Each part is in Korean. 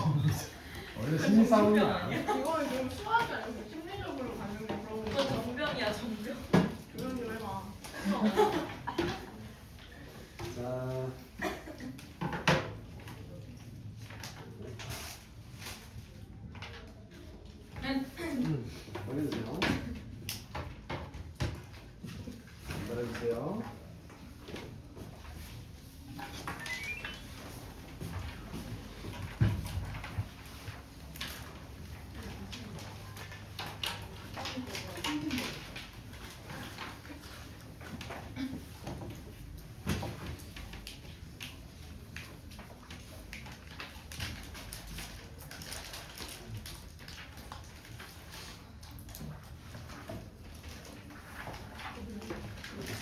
원래 심리 싸움이 아니야? 이거는 좀 수학이 아니고 심리적으로 가는 게 그런 너 정병이야 정병. 조용 좀 해봐. 자. 올려주세요. 기다려주세요.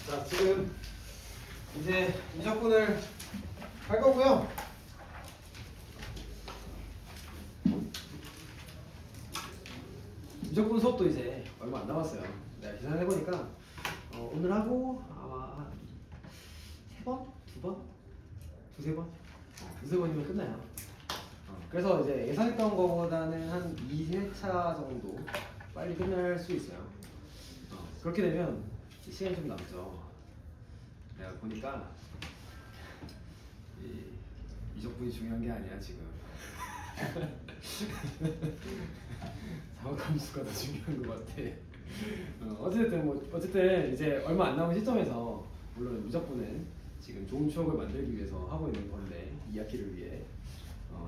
자, 지금 이제 미적분을 할 거고요. 미적분 수업도 이제 얼마 안 남았어요. 내가 계산을 해보니까 오늘 하고 아마 한 3번? 2번? 두세 번? 두세 번이면 끝나요. 그래서 이제 예상했던 거보다는 한 2회차 정도 빨리 끝날 수 있어요. 그렇게 되면 시간이 좀 남죠. 내가 보니까 이 미적분이 중요한 게 아니야 지금. 사고함수가 더 중요한 것 같아. 어쨌든 이제 얼마 안 남은 시점에서 물론 미적분은 지금 좋은 추억을 만들기 위해서 하고 있는 건데 2학기를 위해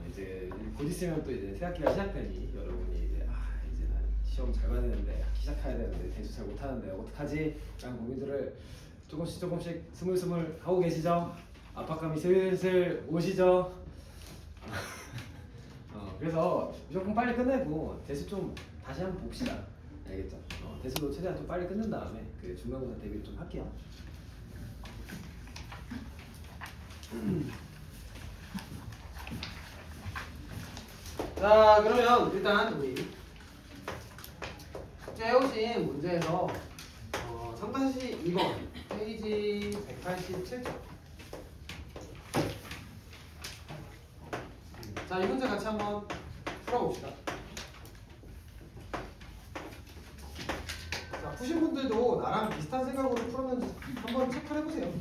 이제 곧 있으면 또 이제 새 학기가 시작되니 여러분이 이제 이제 난 시험 잘 봐야 되는데 학기 시작해야 되는데 대수 잘 못하는데 어떡하지? 라는 고민들을 조금씩 스물스물 하고 계시죠? 압박감이 슬슬 오시죠? 그래서 무조건 빨리 끝내고 대수 좀 다시 한번 봅시다. 알겠죠? 대수도 최대한 좀 빨리 끝낸 다음에 그 중간고사 대비를 좀 할게요. 자, 그러면 일단 우리 째오신 문제에서 3-2번 페이지 187쪽. 자, 이 문제 같이 한번 풀어봅시다. 자, 푸신 분들도 나랑 비슷한 생각으로 풀었는지 한번 체크를 해보세요.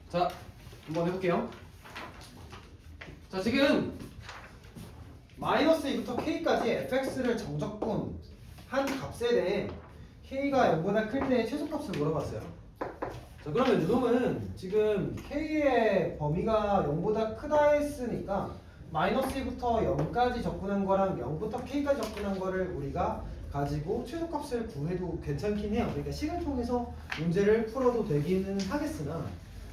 자, 한번 해볼게요. 자, 지금 마이너스 2부터 k까지 fx를 정적분 한 값에 대해 k가 0보다 클 때 최소값을 물어봤어요. 자, 그러면 요놈은 지금 k의 범위가 0보다 크다 했으니까 마이너스 2부터 0까지 접근한 거랑 0부터 k까지 접근한 거를 우리가 가지고 최소값을 구해도 괜찮긴 해요. 그러니까 식을 통해서 문제를 풀어도 되기는 하겠으나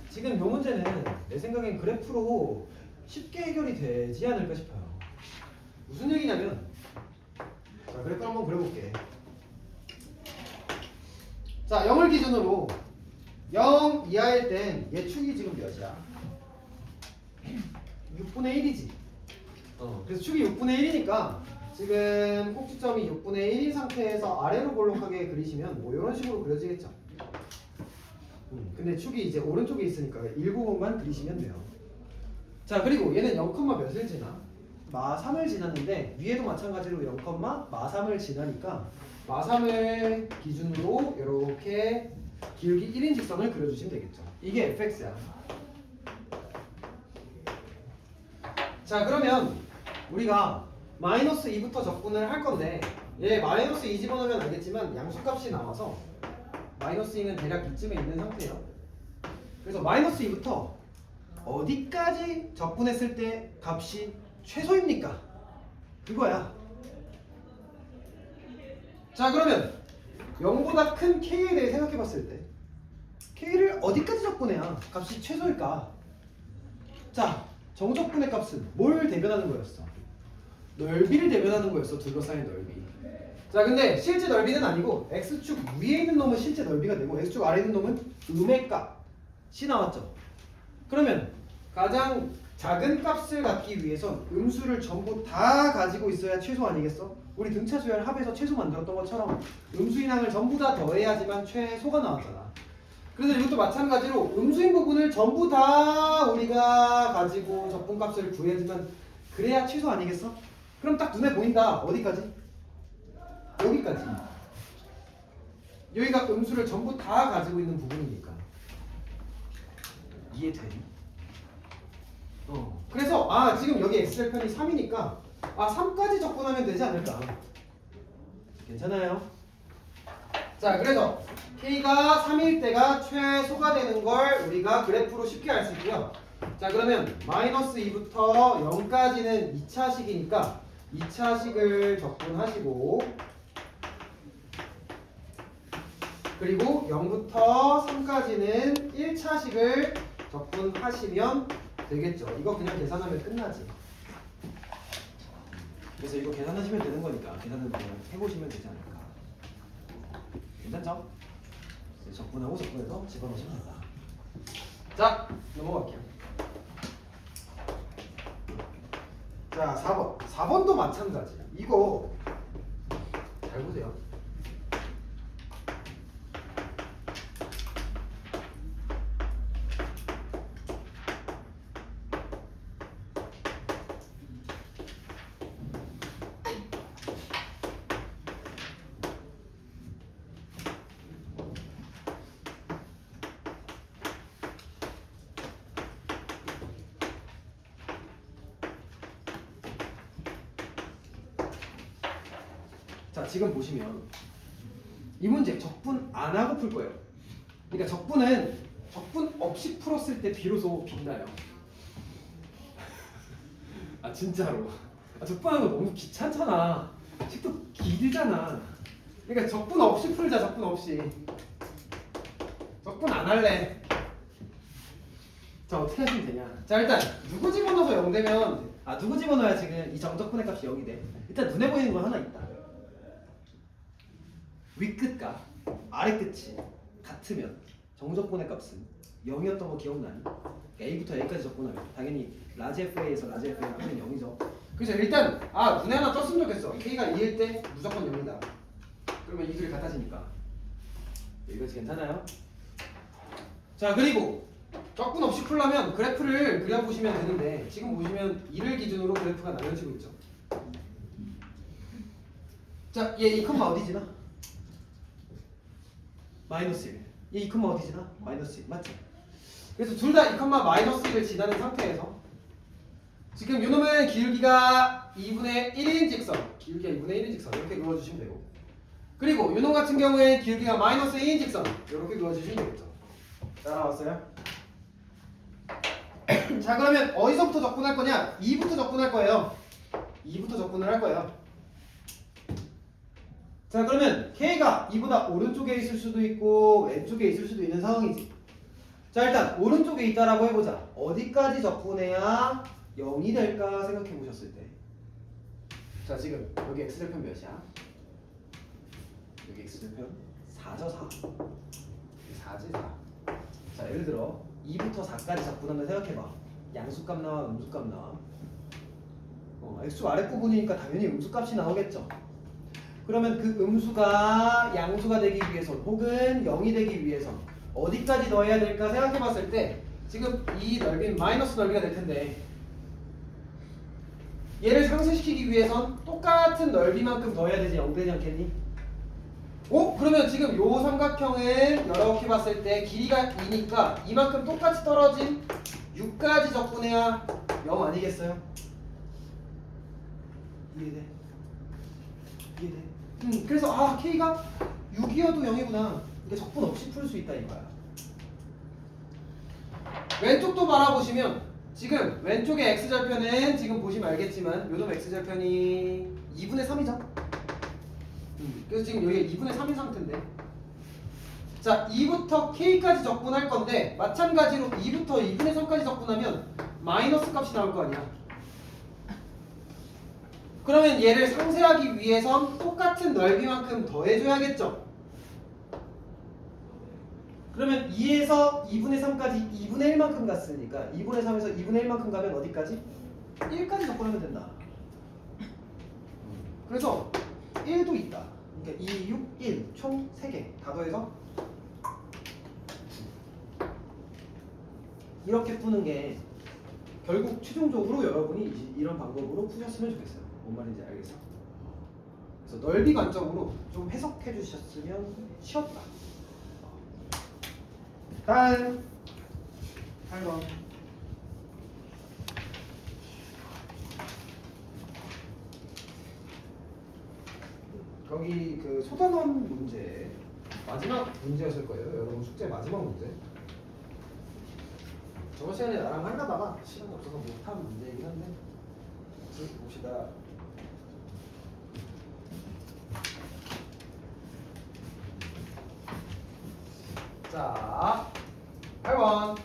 지금 이 문제는 내 생각엔 그래프로 쉽게 해결이 되지 않을까 싶어요. 무슨 얘기냐면, 자, 그래프 한번 그려볼게. 자, 0을 기준으로 0 이하일 땐 얘 축이 지금 몇이야? 6분의 1이지. 그래서 축이 6분의 1이니까 지금 꼭지점이 6분의 1인 상태에서 아래로 볼록하게 그리시면 뭐 이런 식으로 그려지겠죠. 근데 축이 이제 오른쪽에 있으니까 일부분만 그리시면 돼요. 자, 그리고 얘는 0, 몇을 지나? 마 3을 지났는데 위에도 마찬가지로 0, 마 3을 지나니까 마 3을 기준으로 이렇게 기울기 1인 직선을 그려주시면 되겠죠. 이게 fx야. 자, 그러면 우리가 마이너스 2부터 접근을 할 건데 얘 마이너스 2 집어넣으면 알겠지만 양수값이 나와서 마이너스 2는 대략 이쯤에 있는 상태예요. 그래서 마이너스 2부터 어디까지 접근했을 때 값이 최소입니까? 그거야. 자, 그러면 0보다 큰 k에 대해 생각해 봤을 때 k를 어디까지 접근해야 값이 최소일까? 자, 정적분의 값은 뭘 대변하는 거였어? 넓이를 대변하는 거였어. 둘러싸인 넓이. 자, 근데 실제 넓이는 아니고 x축 위에 있는 놈은 실제 넓이가 되고 x축 아래에 있는 놈은 음의 값이 나왔죠. 그러면 가장 작은 값을 갖기 위해선 음수를 전부 다 가지고 있어야 최소 아니겠어? 우리 등차 수열 합에서 최소 만들었던 것처럼 음수인항을 전부 다 더해야지만 최소가 나왔잖아. 그래서 이것도 마찬가지로 음수인 부분을 전부 다 우리가 가지고 적분값을 구해야지만 그래야 최소 아니겠어? 그럼 딱 눈에 보인다. 어디까지? 여기까지. 여기가 음수를 전부 다 가지고 있는 부분이니까. 이해되니? 그래서 지금 여기 x절편이 3이니까 3까지 적분하면 되지 않을까? 괜찮아요? 자, 그래서 k가 3일 때가 최소가 되는 걸 우리가 그래프로 쉽게 알 수 있고요. 자, 그러면 마이너스 2부터 0까지는 2차식이니까 2차식을 적분하시고, 그리고 0부터 3까지는 1차식을 적분하시면 되겠죠. 이거 그냥 계산하면 끝나지. 그래서 이거 계산하시면 되는 거니까 계산을 그냥 해보시면 되지 않을까. 괜찮죠? 적분하고 적분해서 집어넣으시면 된다. 자, 넘어갈게요. 자, 4번. 4번도 마찬가지. 이거 잘 보세요. 자, 지금 보시면 이 문제 적분 안 하고 풀 거예요. 그러니까 적분은 적분 없이 풀었을 때 비로소 빛나요. 진짜로. 적분하는 거 너무 귀찮잖아. 식도 길잖아. 그러니까 적분 없이 풀자. 적분 없이. 적분 안 할래. 자, 어떻게 하시면 되냐. 자, 일단 누구 집어넣어서 0 되면 누구 집어넣어야 지금 이 정적분의 값이 0이 돼. 일단 눈에 보이는 건 하나 있다. 윗끝과 아래끝이 같으면 정적분의 값은 0이었던 거 기억나니? A부터 A까지 적분하면 당연히 라지 FA에서 라지 FA 하면 0이죠. 그래서 일단 눈에 하나 떴으면 좋겠어. K가 2일 때 무조건 0이다. 그러면 이 둘이 같아지니까. 여기까지 괜찮아요? 자, 그리고 적분 없이 풀려면 그래프를 그려보시면 되는데 지금 보시면 1을 기준으로 그래프가 나눠지고 있죠. 자, 얘 2컴마 어디 지나? 마이너스 1. 얘 2컴마 어디 지나? 마이너스 1. 맞지? 그래서 둘 다 2컴마 마이너스 1을 지나는 상태에서 지금 요놈은 기울기가 2분의 1인 직선, 기울기가 2분의 1인 직선 이렇게 그어주시면 되고, 그리고 요놈 같은 경우에 기울기가 마이너스 2인 직선 이렇게 그어주시면 되겠죠. 따라왔어요? 자, 그러면 어디서부터 적분할 거냐? 2부터 적분할 거예요. 2부터 적분을 할 거예요. 자, 그러면 K가 2보다 오른쪽에 있을 수도 있고 왼쪽에 있을 수도 있는 상황이지. 자, 일단 오른쪽에 있다라고 해보자. 어디까지 적분해야 0이 될까 생각해 보셨을 때, 자, 지금 여기 x절편 몇이야? 여기 x절편 4죠. 4지 4. 자, 예를 들어 2부터 4까지 적분한다 생각해봐. 양수값 나와 음수값 나와. x축 아랫부분이니까 당연히 음수값이 나오겠죠. 그러면 그 음수가 양수가 되기 위해선 혹은 0이 되기 위해선 어디까지 넣어야 될까 생각해 봤을 때 지금 이 넓이는 마이너스 넓이가 될 텐데 얘를 상쇄시키기 위해선 똑같은 넓이만큼 넣어야 되지 0 되지 않겠니? 그러면 지금 요 삼각형을 이렇게 봤을 때 길이가 2니까 이만큼 똑같이 떨어진 6까지 적분해야 0 아니겠어요? 이해돼? 이해돼? 그래서 K가 6이어도 0이구나. 이게 적분 없이 풀 수 있다 이거야. 왼쪽도 바라보시면 지금 왼쪽의 x절편은 지금 보시면 알겠지만 요놈 x절편이 2분의 3이죠. 그래서 지금 여기 2분의 3인 상태인데, 자, 2부터 K까지 적분할 건데 마찬가지로 2부터 2분의 3까지 적분하면 마이너스 값이 나올 거 아니야. 그러면 얘를 상쇄하기 위해선 똑같은 넓이만큼 더해줘야겠죠. 그러면 2에서 2분의 3까지 2분의 1만큼 갔으니까 2분의 3에서 2분의 1만큼 가면 어디까지? 1까지 접근하면 된다. 그래서 1도 있다. 그러니까 2, 6, 1 총 3개 다 더해서 이렇게 푸는 게 결국 최종적으로 여러분이 이런 방법으로 푸셨으면 좋겠어요. 뭔 말인지 알겠어? 그래서 넓이 관점으로 좀 해석해 주셨으면 쉬웠다. 다음 8번. 거기 그 소단원 문제 마지막 문제였을 거예요. 여러분 숙제 마지막 문제. 저번 시간에 나랑 하려다가 시간이 없어서 못한 문제이긴 한데 봅시다. 자, 8번.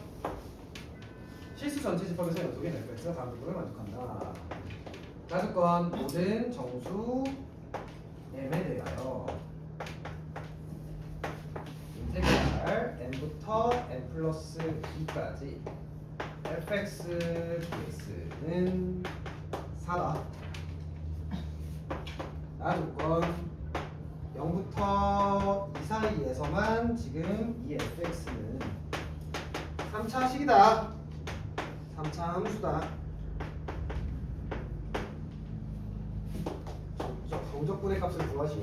실수 전체 집합에서 연속의 fx가 다음 조건을 만족한다. 가주건 모든 정수 m에 대하여 인테그랄 n부터 n 플러스 b까지 fx dx는 4다. 가주건 0부터 2 사이에서만 지금 이 fx는 3차식이다. 3차 함수다. 정적분의 값을 구하시오.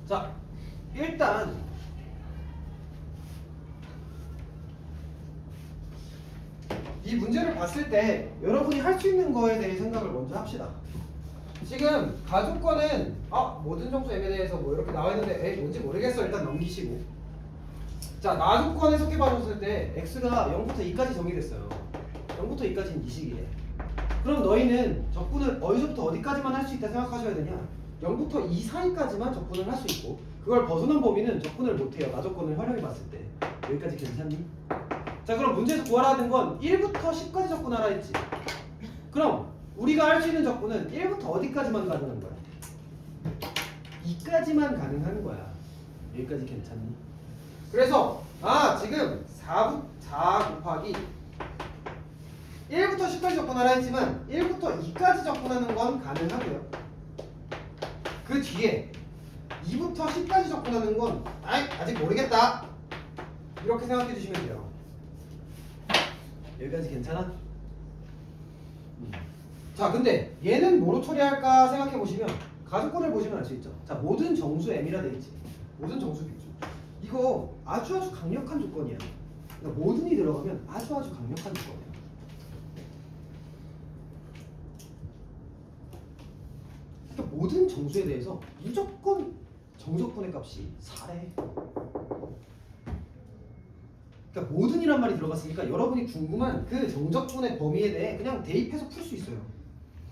자, 일단 이 문제를 봤을 때 여러분이 할 수 있는 거에 대해 생각을 먼저 합시다. 지금 가족권은 모든 정수 m에 대해서 뭐 이렇게 나와 있는데 뭔지 모르겠어. 일단 넘기시고. 자, 나조건에 속해 봤을 때 x가 0부터 2까지 정의됐어요. 0부터 2까지는 이 식이래. 그럼 너희는 적분을 어디서부터 어디까지만 할 수 있다 생각하셔야 되냐? 0부터 2 사이까지만 적분을 할 수 있고 그걸 벗어난 범위는 적분을 못해요. 나조건을 활용해 봤을 때. 여기까지 괜찮니? 자, 그럼 문제에서 구하라는 건 1부터 10까지 적분하라 했지. 그럼 우리가 할 수 있는 적분은 1부터 어디까지만 가능한 거야? 2까지만 가능한 거야. 여기까지 괜찮니? 그래서 지금 4 곱하기 1부터 10까지 적분하라 했지만 1부터 2까지 적분하는 건 가능하고요. 그 뒤에 2부터 10까지 접근하는 건 아직 모르겠다. 이렇게 생각해 주시면 돼요. 여기까지 괜찮아? 자, 근데 얘는 뭐로 처리할까 생각해 보시면 가족권을 보시면 알 수 있죠. 자, 모든 정수 m이라 돼 있지. 모든 정수 비중. 이거 아주 강력한 조건이야. 그러니까 모든이 들어가면 아주 강력한 조건이야. 그러니까 모든 정수에 대해서 무조건 정적분의 값이 4래. 그러니까 모든이란 말이 들어갔으니까 여러분이 궁금한 그 정적분의 범위에 대해 그냥 대입해서 풀 수 있어요.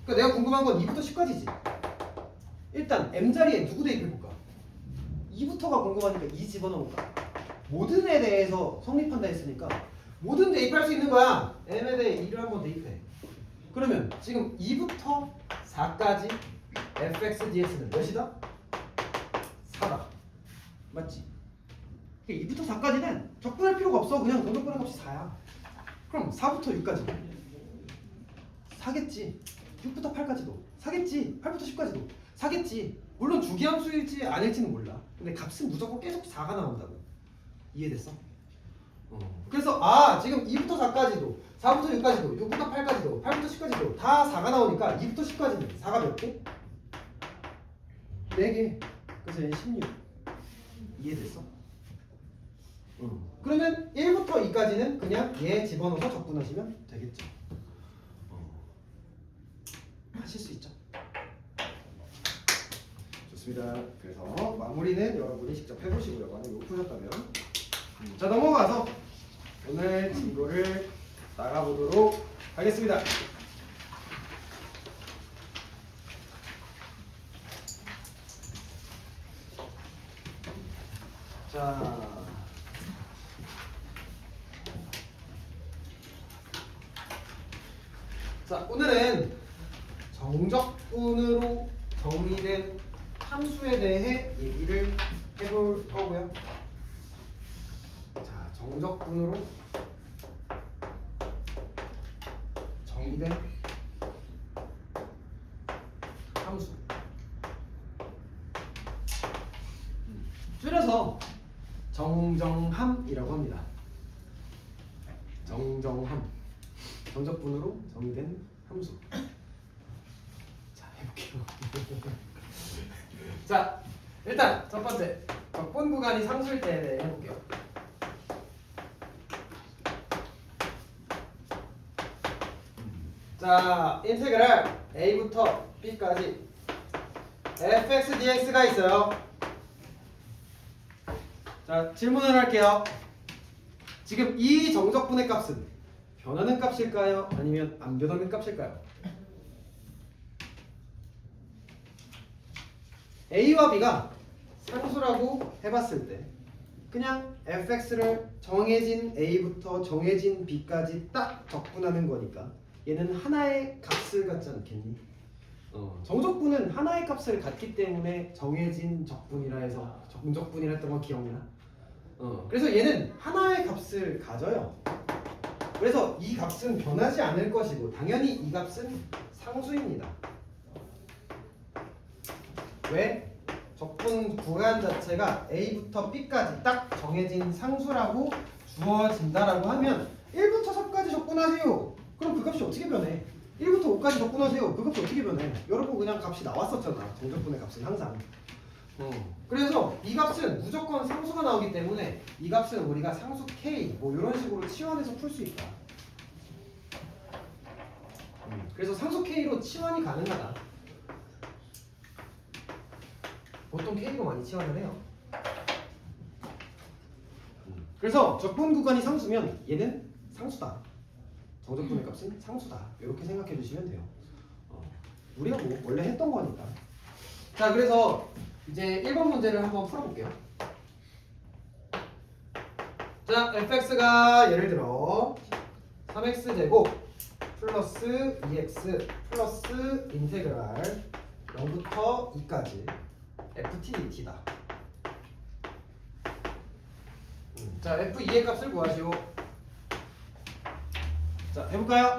그러니까 내가 궁금한 건 2부터 10까지지. 일단 m자리에 누구 대입해볼까? 2부터가 궁금하니까 2 집어넣을까? 모든에 대해서 성립한다 했으니까 모든 대입할 수 있는 거야. m에 대해 2를 한번 대입해. 그러면 지금 2부터 4까지 fx dx는 몇이다? 4다. 맞지? 2부터 4까지는 적분할 필요가 없어. 그냥 정적분의 값이 4야. 그럼 4부터 6까지 4겠지. 6부터 8까지도 4겠지. 8부터 10까지도 4겠지. 물론 주기함수일지 아닐지는 몰라. 근데 값은 무조건 계속 4가 나온다고. 이해됐어? 그래서 지금 2부터 4까지도 4부터 6까지도 6부터 8까지도 8부터 10까지도 다 4가 나오니까 2부터 10까지는 4가 몇 개? 4개. 그래서 얘는 16. 이해됐어? 그러면 1부터 2까지는 그냥 얘 집어넣어서 적분하시면 되겠죠. 하실 수 있죠. 좋습니다. 그래서 마무리는 여러분이 직접 해보시고요. 만약에 못 푸셨다면. 자, 넘어가서 오늘 진도를 나가보도록 하겠습니다. 자, 자, 오늘은 정적분으로 정의된 함수에 대해 얘기를 해볼 거고요. 자, 정적분으로 정의된 함수. 줄여서 정정함이라고 합니다. 정정함. 정적분으로 정의된 함수. 자, 해볼게요. 자, 일단 첫 번째 적분 구간이 상수일 때에 대해 해볼게요. 자, 인테그랄 a부터 b까지 fx dx가 있어요. 자, 질문을 할게요. 지금 이 정적분의 값은 변하는 값일까요? 아니면 안 변하는 값일까요? A와 B가 상수라고 해봤을 때 그냥 fx를 정해진 A부터 정해진 B까지 딱 적분하는 거니까 얘는 하나의 값을 갖지 않겠니? 정적분은 하나의 값을 갖기 때문에 정해진 적분이라 해서 정적분이라 했던 거 기억나? 그래서 얘는 하나의 값을 가져요. 그래서 이 값은 변하지 않을 것이고 당연히 이 값은 상수입니다. 왜? 적분 구간 자체가 A부터 B까지 딱 정해진 상수라고 주어진다라고 하면 1부터 4까지 적분하세요. 그럼 그 값이 어떻게 변해? 1부터 5까지 적분하세요. 그 값이 어떻게 변해? 여러분 그냥 값이 나왔었잖아. 정적분의 값은 항상. 그래서 이 값은 무조건 상수가 나오기 때문에 이 값은 우리가 상수 K 뭐 이런 식으로 치환해서 풀 수 있다. 그래서 상수 K로 치환이 가능하다. 보통 K로 많이 치환을 해요. 그래서 적분 구간이 상수면 얘는 상수다. 정적분의 값은 상수다. 이렇게 생각해 주시면 돼요. 우리가 뭐 원래 했던 거니까. 자, 그래서 이제 1번 문제를 한번 풀어볼게요. 자, fx가 예를 들어 3x제곱 플러스 2x 플러스 인테그랄 0부터 2까지 ft dt다. 자, f2의 값을 구하시오. 자, 해볼까요?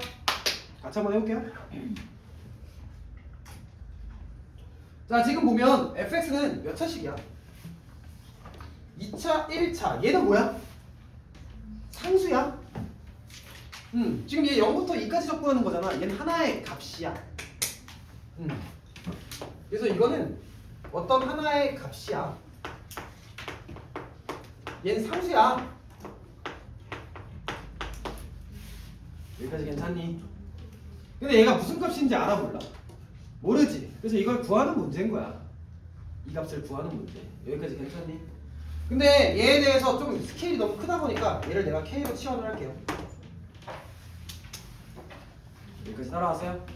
같이 한번 해볼게요. 자, 지금 보면 fx는 몇 차식이야? 2차, 1차. 얘는 뭐야? 상수야. 지금 얘 0부터 2까지 적분하는 거잖아. 얘는 하나의 값이야. 그래서 이거는 어떤 하나의 값이야. 얘는 상수야. 여기까지 괜찮니? 근데 얘가 무슨 값인지 알아 몰라? 모르지. 그래서 이걸 구하는 문제인 거야. 이 값을 구하는 문제. 여기까지 괜찮니? 근데 얘에 대해서 좀 스케일이 너무 크다 보니까 얘를 내가 K로 치환을 할게요. 여기까지 따라왔어요?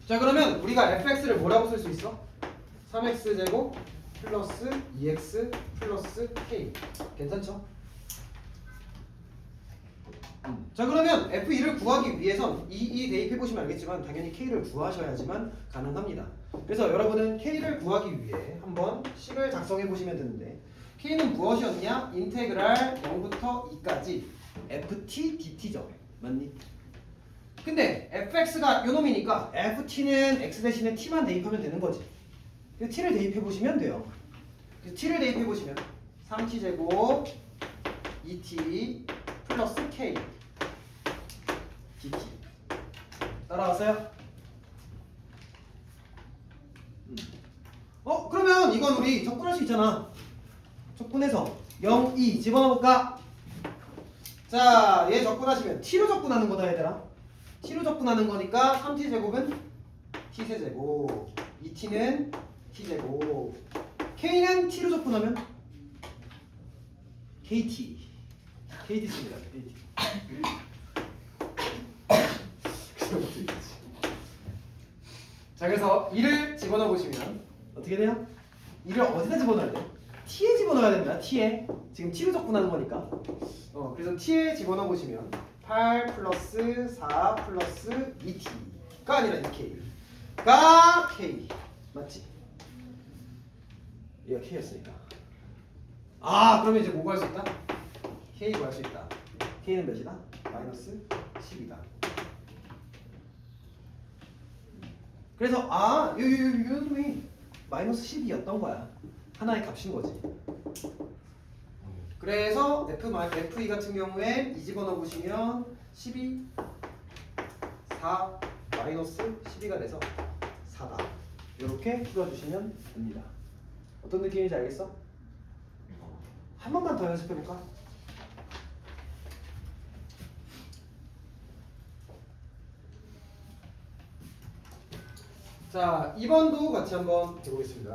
자, 그러면 우리가 fx를 뭐라고 쓸 수 있어? 3x제곱 플러스 2x 플러스 k. 괜찮죠? 자, 그러면 f2를 구하기 위해선 이 대입해보시면 알겠지만 당연히 k를 구하셔야지만 가능합니다. 그래서 여러분은 k를 구하기 위해 한번 식을 작성해보시면 되는데 k는 무엇이었냐? 인테그랄 0부터 2까지 ft dt죠. 맞니? 근데 fx가 요놈이니까 ft는 x 대신에 t만 대입하면 되는 거지. 그래서 t를 대입해보시면 돼요. 그래서 t를 대입해보시면 3t제곱 2t 플러스 k dt. 따라왔어요? 그러면 이건 우리 적분할 수 있잖아. 적분해서 0, 2 집어넣어볼까? 자, 얘 적분하시면 t로 적분하는 거다 얘들아. t로 적분하는 거니까 3t제곱은 t세제곱 2t는 t제곱 k는 t로 적분하면 kt 씁니다. kt. 자, 그래서 2를 집어넣어 보시면 어떻게 돼요? 2를 어디다 집어넣어야 돼? t에 집어넣어야 됩니다. t에. 지금 t로 적분하는 거니까. 그래서 t에 집어넣어 보시면 18 플러스 4 플러스 2t가 아니라 2k가 k 맞지? 얘가 k였으니까 아 그러면 이제 뭐 구할 수 있다? k 구할 수 있다. k는 몇이다? 마이너스 10이다. 그래서 아 요놈이 마이너스 10이었던 거야. 하나의 값인 거지. 그래서 FE 같은 경우에 이 집어넣어 보시면 12 4 마이너스 12가 돼서 4다. 이렇게 풀어주시면 됩니다. 어떤 느낌인지 알겠어? 한 번만 더 연습해볼까? 자, 2번도 같이 한번 해보겠습니다.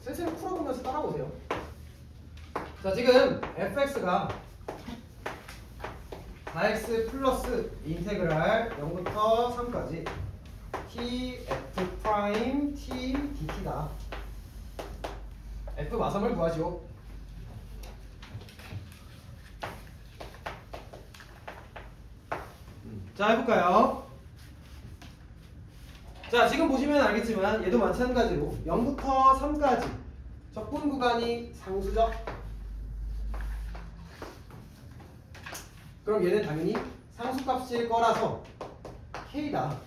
슬슬 풀어보면서 따라오세요. 자, 지금 fx가 4x 플러스 인테그랄 0부터 3까지 t f 프라임 t dt다. f 마삼을 구하시오. 자, 해볼까요? 자, 지금 보시면 알겠지만 얘도 마찬가지로 0부터 3까지 적분 구간이 상수죠. 그럼 얘는 당연히 상수값일 거라서 k다.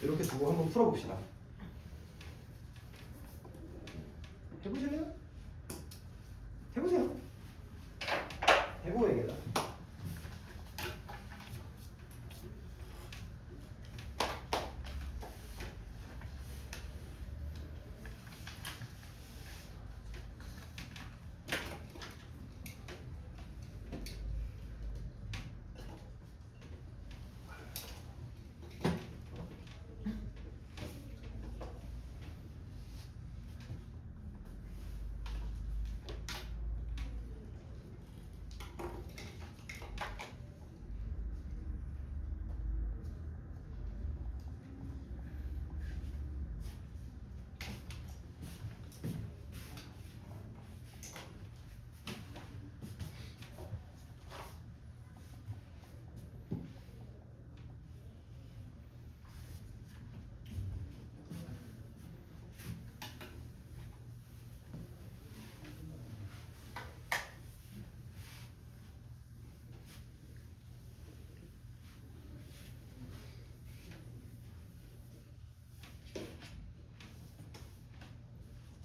이렇게 두고 한번 풀어봅시다. 해보실래요? 해보세요. 해보고 얘기해라.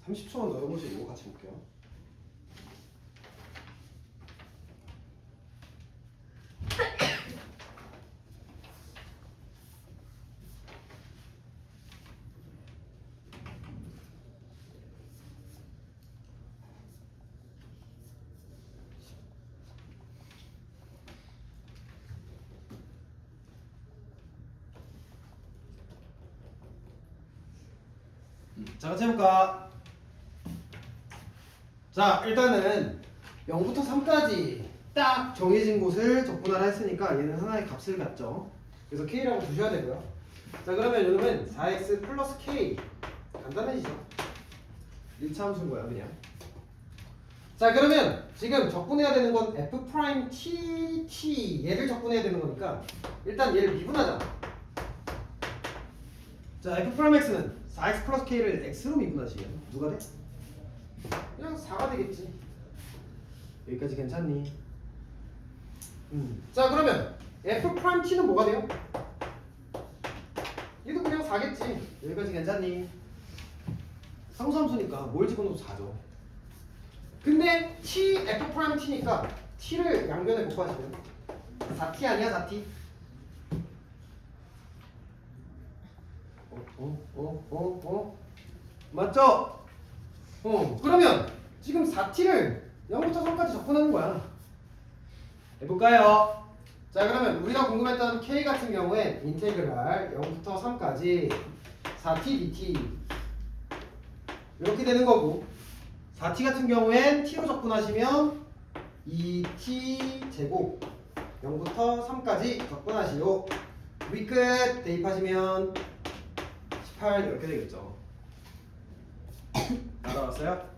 한 30초만 더 해보시고 같이 볼게요. 자, 같이 해볼까? 자, 일단은 0부터 3까지 딱 정해진 곳을 적분하라 했으니까 얘는 하나의 값을 갖죠. 그래서 k라고 두셔야 되고요. 자, 그러면 요놈은 4x 플러스 k 간단해지죠. 1차 함수인 거야 그냥. 자, 그러면 지금 적분해야 되는 건 f 프라임 t 얘를 적분해야 되는 거니까 일단 얘를 미분하자. 자, f 프라임 x는 4x 플러스 k를 x로 미분하시면 누가 돼? 그냥 4가 되겠지. 여기까지 괜찮니? 자, 그러면 f 프라임 t는 뭐가 돼요? 얘도 그냥 4겠지. 여기까지 괜찮니? 상수함수니까 뭘 집어넣어도 4죠. 근데 t f 프라임 t니까 t를 양변에 곱하시면 4t 아니야 4t? 맞죠? 그러면 지금 4t를 0부터 3까지 적분하는 거야. 해볼까요? 자, 그러면 우리가 궁금했던 k 같은 경우에 인테그랄 0부터 3까지 4t dt 이렇게 되는 거고 4t 같은 경우엔 t로 적분하시면 2t 제곱 0부터 3까지 적분하시오. 위끝 대입하시면 18 이렇게 되겠죠. 알아왔어요?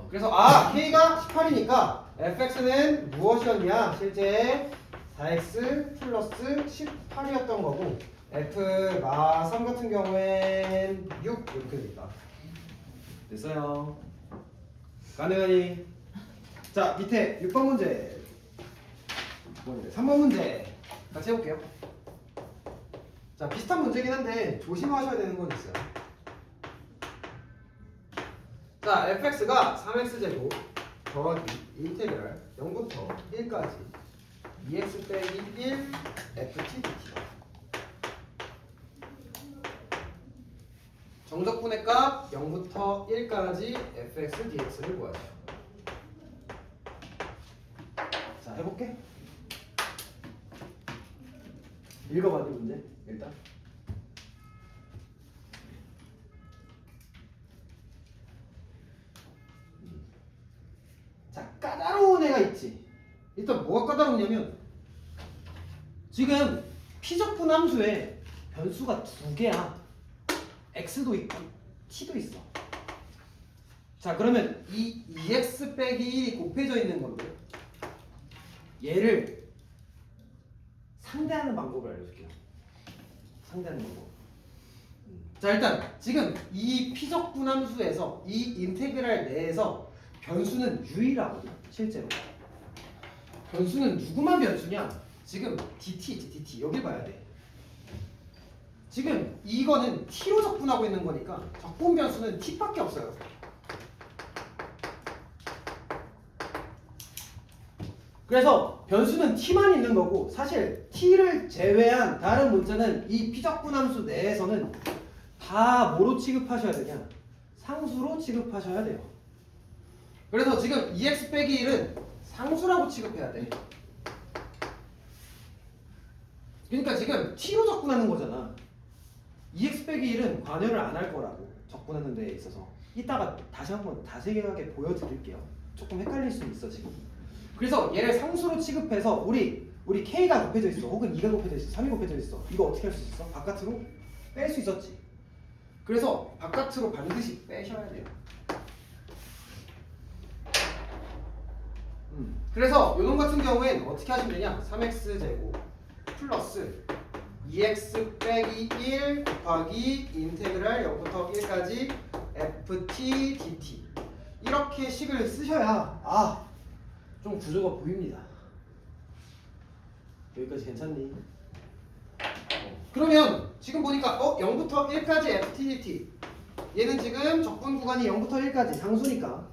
그래서 k가 18이니까 fx는 무엇이었냐? 실제 4x 플러스 18이었던 거고 f가 3 같은 경우엔 6 이렇게 됐다. 됐어요. 가능하니? 자, 밑에 6번 문제 3번 문제 같이 해볼게요. 자, 비슷한 문제긴 한데 조심하셔야 되는 건 있어요. 자, fx가 3x제곱 더하기 인테그랄 0부터 1까지 2x 빼기 1 ft dt. 정적분의 값 0부터 1까지 fx dx를 구하죠. 자, 해볼게. 읽어봐, 이 문제 일단. 자, 까다로운 애가 있지. 일단 뭐가 까다롭냐면 지금 피적분 함수에 변수가 두 개야. x도 있고 t도 있어. 자, 그러면 이 2x 빼기 1이 곱해져 있는 건데 얘를 상대하는 방법을 알려줄게요. 상대하는 방법. 자, 일단 지금 이 피적분 함수에서 이 인테그랄 내에서 변수는 유일하거든요. 실제로 변수는 누구만 변수냐? 지금 dt 있지, dt. 여기 봐야 돼. 지금 이거는 t로 적분하고 있는 거니까 적분 변수는 t밖에 없어요. 그래서 변수는 t만 있는 거고 사실 t를 제외한 다른 문자는 이 피적분 함수 내에서는 다 뭐로 취급하셔야 되냐? 상수로 취급하셔야 돼요. 그래서 지금 2x 빼기 1은 상수라고 취급해야 돼. 그러니까 지금 t로 적분하는 거잖아. 2x 빼기 1은 관여를 안 할 거라고 적분하는 데에 있어서 이따가 다시 한번 자세하게 보여드릴게요. 조금 헷갈릴 수 있어 지금. 그래서 얘를 상수로 취급해서 우리 k가 곱해져 있어, 혹은 2가 곱해져 있어, 3이 곱해져 있어. 이거 어떻게 할 수 있어? 바깥으로 뺄 수 있었지. 그래서 바깥으로 반드시 빼셔야 돼요. 그래서 요놈 같은 경우엔 어떻게 하시면 되냐? 3x 제곱 플러스 2x 빼기 1 곱하기 인테그랄 0부터 1까지 ft dt 이렇게 식을 쓰셔야 좀 구조가 보입니다. 여기까지 괜찮니? 그러면 지금 보니까 0부터 1까지 ft dt 얘는 지금 적분 구간이 0부터 1까지 상수니까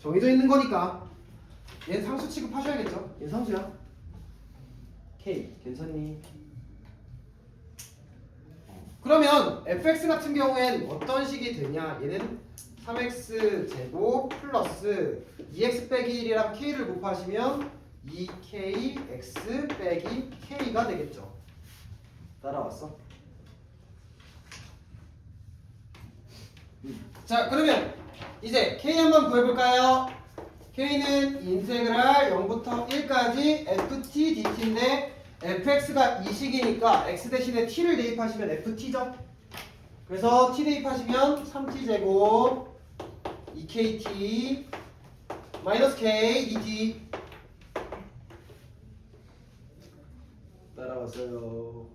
정해져 있는 거니까 얘는 상수 취급하셔야겠죠? 얘는 상수야. k 괜찮니? 그러면 fx 같은 경우엔 어떤 식이 되냐? 얘는 3x 제곱 플러스 2x 빼기 1이랑 k를 곱하시면 2kx 빼기 k가 되겠죠. 따라왔어? 자, 그러면 이제 k 한번 구해볼까요? k는 인테그랄 0부터 1까지 ft dt인데 fx가 이 식이니까 x 대신에 t를 대입하시면 ft죠. 그래서 t 대입하시면 3t 제곱 2kt 마이너스 k dt. 따라왔어요.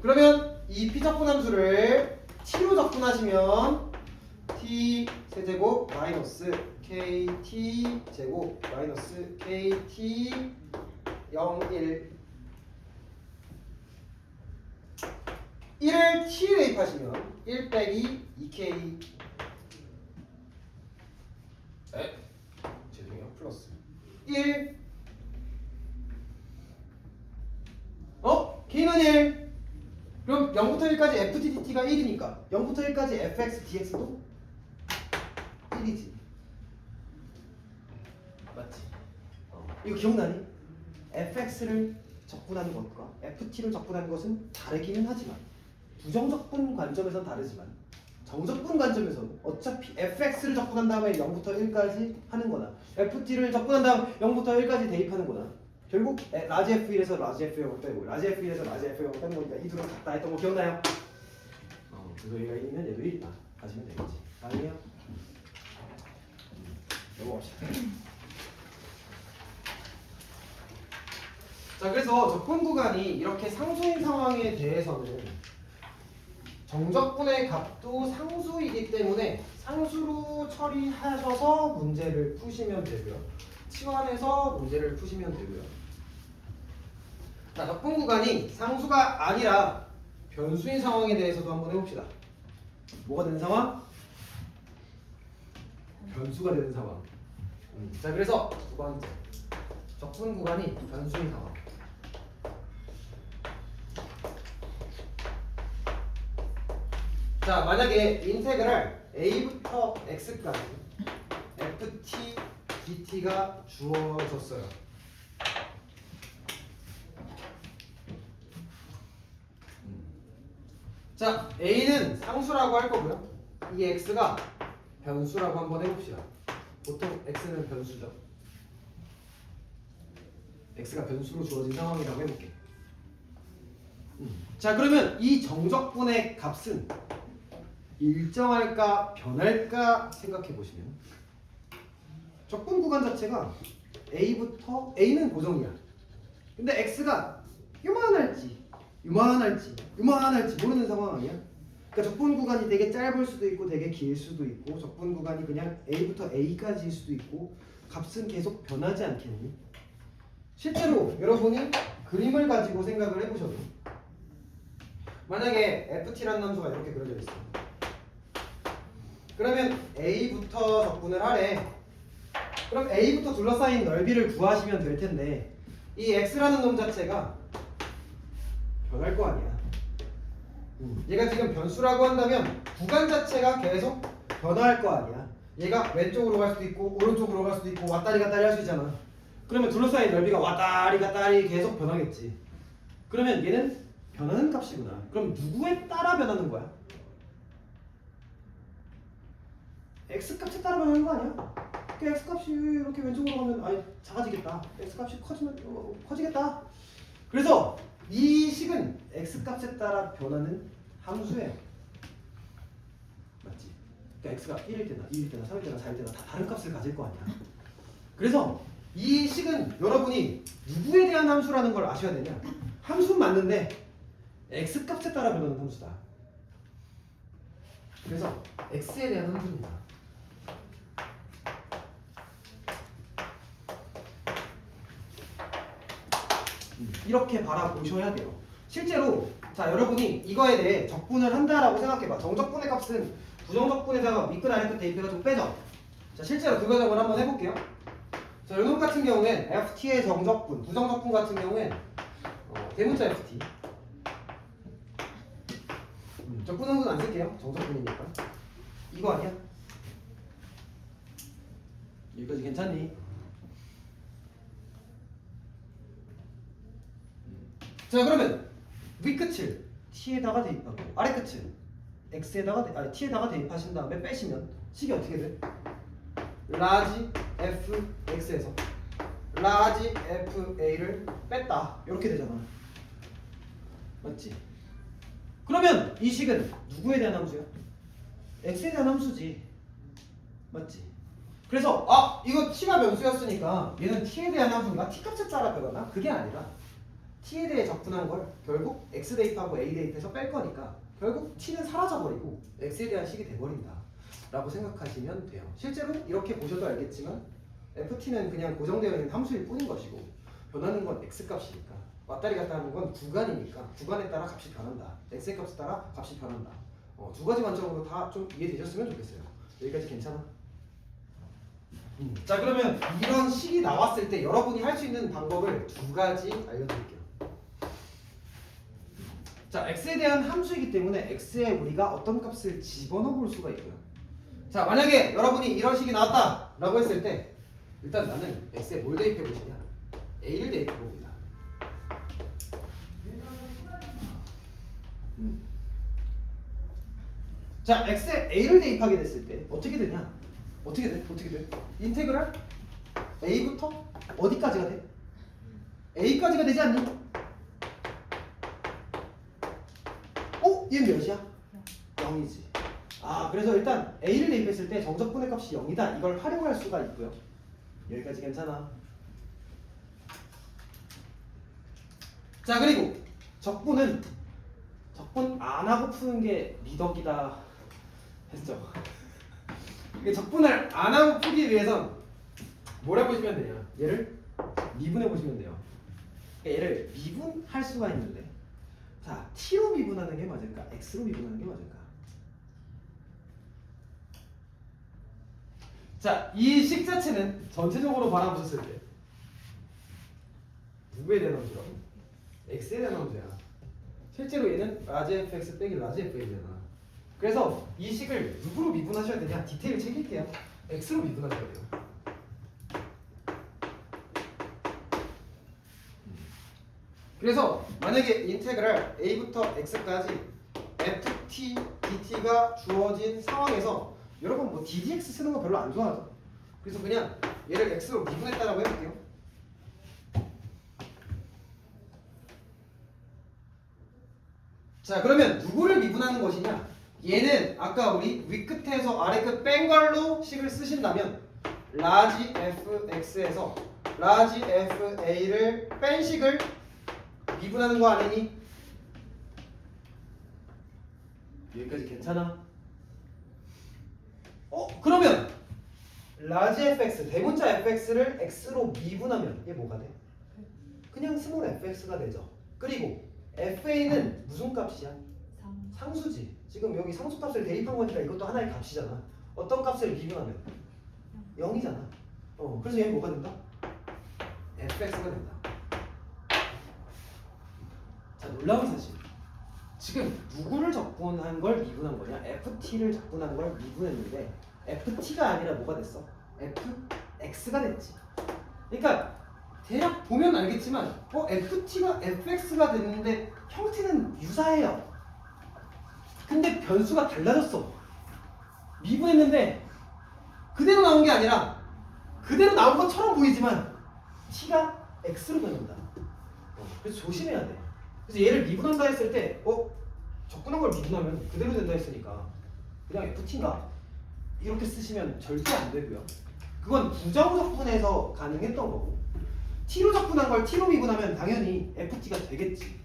그러면 이 피적분 함수를 t로 적분하시면 t 세제곱 마이너스 kt 제곱 마이너스 kt 0 1을 t에 대입하시면 1 빼기 2k 죄송해요 플러스 1 k는 1 그럼 0부터 1까지 ftdt가 1이니까 0부터 1까지 fx dx도 1이지. 맞지? 이거 기억나니? fx를 적분하는 것과 ft를 적분하는 것은 다르기는 하지만 부정적분 관점에서는 다르지만 정적분 관점에서는 어차피 fx를 적분한 다음에 0부터 1까지 하는 거나 ft를 적분한 다음 0부터 1까지 대입하는 거나 결국 라지 F1에서 라지 F0을 빼고 라지 F1에서 라지 F0을 빼는 거니까 이 둘은 같다 했던 거 기억나요? 그래서 얘가 1이면 얘도 1이다 하시면 되겠지. 아니에요? 넘어갑시다. 자, 그래서 적분 구간이 이렇게 상수인 상황에 대해서는 정적분의 값도 상수이기 때문에 상수로 처리하셔서 문제를 푸시면 되고요. 치환해서 문제를 푸시면 되고요. 자, 적분 구간이 상수가 아니라 변수인 상황에 대해서도 한번 해봅시다. 뭐가 되는 상황? 변수가 되는 상황. 자, 그래서 두 번째 적분 구간이 변수인 상황. 자, 만약에 인테그랄 a부터 x까지 ft dt가 주어졌어요. 자, a는 상수라고 할 거고요. 이 x가 변수라고 한번 해봅시다. 보통 x는 변수죠. x가 변수로 주어진 상황이라고 해볼게. 자, 그러면 이 정적분의 값은 일정할까 변할까 생각해 보시면 적분 구간 자체가 a부터 a는 고정이야. 근데 x가 요만할지 모르는 상황 아니야? 그러니까 적분 구간이 되게 짧을 수도 있고 되게 길 수도 있고 적분 구간이 그냥 a부터 a까지일 수도 있고 값은 계속 변하지 않겠니? 실제로 여러분이 그림을 가지고 생각을 해보셔도 만약에 ft라는 함수가 이렇게 그려져 있어. 그러면 a부터 적분을 하래. 그럼 a부터 둘러싸인 넓이를 구하시면 될 텐데 이 x라는 놈 자체가 변할 거 아니야. 얘가 지금 변수라고 한다면 구간 자체가 계속 변화할 거 아니야. 얘가 왼쪽으로 갈 수도 있고 오른쪽으로 갈 수도 있고 왔다리 갔다리 할 수 있잖아. 그러면 둘러싸인 넓이가 왔다리 갔다리 계속 변하겠지. 그러면 얘는 변하는 값이구나. 그럼 누구에 따라 변하는 거야? x 값에 따라 변하는 거 아니야? 그 x 값이 이렇게 왼쪽으로 가면 아니 작아지겠다. x 값이 커지면 커지겠다. 그래서 이 식은 x 값에 따라 변하는 함수예요. 맞지? 그러니까 x가 1일 때나 2일 때나 3일 때나 4일 때나 다 다른 값을 가질 거 아니야. 그래서 이 식은 여러분이 누구에 대한 함수라는 걸 아셔야 되냐? 함수는 맞는데 x 값에 따라 변하는 함수다. 그래서 x에 대한 함수입니다. 이렇게 바라보셔야 돼요. 실제로 자, 여러분이 이거에 대해 적분을 한다라고 생각해봐. 정적분의 값은 부정적분에다가 윗끝 아래끝 대입해가지고 빼죠. 자, 실제로 그 과정을 한번 해볼게요. 자, 요놈 같은 경우엔 ft의 정적분, 부정적분 같은 경우엔 대문자 ft. 적분은 안 쓸게요. 정적분이니까. 이거 아니야? 여기까지 괜찮니? 자, 그러면 윗끝을 t에다가 대입하고 아래끝을 x에다가 t에다가 대입하신 다음에 빼시면 식이 어떻게 돼? 라지 fx에서 라지 fa를 뺐다. 이렇게 되잖아. 맞지? 그러면 이 식은 누구에 대한 함수야? x에 대한 함수지. 맞지? 그래서 이거 t가 변수였으니까 얘는 t에 대한 함수인가? t 값에 따라 변하나? 그게 아니라 t에 대해 적분한 걸 결국 x 대입하고 a 대입해서 뺄 거니까 결국 t는 사라져버리고 x에 대한 식이 돼버린다 라고 생각하시면 돼요. 실제로 이렇게 보셔도 알겠지만 ft는 그냥 고정되어 있는 함수일 뿐인 것이고 변하는 건 x 값이니까 왔다리 갔다 하는 건 구간이니까 구간에 따라 값이 변한다. x의 값에 따라 값이 변한다. 두 가지 관점으로 다 좀 이해되셨으면 좋겠어요. 여기까지 괜찮아? 자, 그러면 이런 식이 나왔을 때 여러분이 할 수 있는 방법을 두 가지 알려드릴게요. 자, x에 대한 함수이기 때문에 x에 우리가 어떤 값을 집어넣어 볼 수가 있고요. 자, 만약에 여러분이 이런 식이 나왔다 라고 했을 때 일단 나는 x에 뭘 대입해 보시냐? a를 대입해 봅니다. 자, x에 a를 대입하게 됐을 때 어떻게 되냐? 어떻게 돼? 인테그랄 a부터 어디까지가 돼? a까지가 되지 않니? 얘는 몇이야? 0이지. 그래서 일단 a를 대입했을 때 정적분의 값이 0이다. 이걸 활용할 수가 있고요. 여기까지 괜찮아? 자, 그리고 적분 안 하고 푸는 게 미덕이다 했죠. 이게 적분을 안 하고 풀기 위해선 뭘 해보시면 돼요? 얘를 미분해 보시면 돼요. 그러니까 얘를 미분할 수가 있는데, 자, t로 미분하는 게 맞을까? x로 미분하는 게 맞을까? 자, 이 식 자체는 전체적으로 바라보셨을 때 누구에 대한 함수라고? x에 대한 함수야. 실제로 얘는 라지 fx 빼기 라지 fx잖아. 그래서 이 식을 누구로 미분하셔야 되냐? 디테일 챙길게요. x로 미분하셔야 돼요. 그래서 만약에 인테그랄 a부터 x까지 ft dt가 주어진 상황에서 여러분 뭐 ddx 쓰는 거 별로 안 좋아하죠? 그래서 그냥 얘를 x로 미분했다라고 해볼게요. 자, 그러면 누구를 미분하는 것이냐? 얘는 아까 우리 윗끝에서 아래끝 뺀 걸로 식을 쓰신다면 라지 fx에서 라지 fa를 뺀 식을 미분하는 거 아니니? 여기까지 괜찮아? 그러면 라지 fx 대문자 fx를 x로 미분하면 이게 뭐가 돼? 그냥 스몰 fx가 되죠. 그리고 fa는 무슨 값이야? 상수지. 지금 여기 상수값을 대입한 거니까 이것도 하나의 값이잖아. 어떤 값을 미분하면? 0이잖아. 그래서 얘는 뭐가 된다? fx가 된다. 자, 놀라운 사실. 지금 누구를 적분한 걸 미분한 거냐? ft를 적분한 걸 미분했는데 ft가 아니라 뭐가 됐어? fx가 됐지. 그러니까 대략 보면 알겠지만 ft가 fx가 됐는데 형태는 유사해요. 근데 변수가 달라졌어. 미분했는데 그대로 나온 게 아니라 그대로 나온 것처럼 보이지만 t가 x로 변한다. 그래서 조심해야 돼. 그래서 얘를 미분한다 했을 때 적분한 걸 미분하면 그대로 된다 했으니까 그냥 ft인가? 이렇게 쓰시면 절대 안 되고요. 그건 부정 적분해서 가능했던 거고, t로 적분한 걸 t로 미분하면 당연히 ft가 되겠지.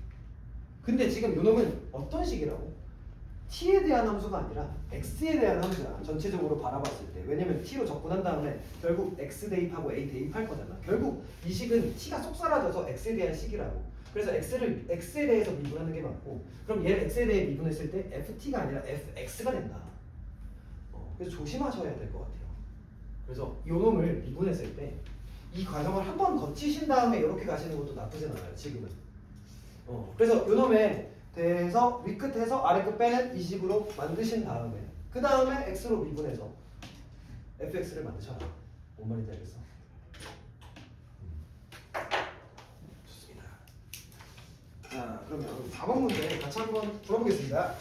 근데 지금 요놈은 어떤 식이라고? t에 대한 함수가 아니라 x에 대한 함수야. 전체적으로 바라봤을 때. 왜냐면 t로 적분한 다음에 결국 x 대입하고 a 대입할 거잖아. 결국 이 식은 t가 쏙 사라져서 x에 대한 식이라고. 그래서 x에 대해서 미분하는 게 맞고, 그럼 얘를 x에 대해 미분했을 때 ft가 아니라 fx가 된다. 그래서 조심하셔야 될 것 같아요. 그래서 요 놈을 미분했을 때 이 과정을 한번 거치신 다음에 이렇게 가시는 것도 나쁘진 않아요. 지금은. 그래서 요 놈에 대해서 윗끝에서 아래끝 빼는 이 식으로 만드신 다음에 그 다음에 x로 미분해서 fx를 만드셔라. 뭔 말인지 알겠어? 좋습니다. 자, 그러면 4번 문제 같이 한번 풀어보겠습니다.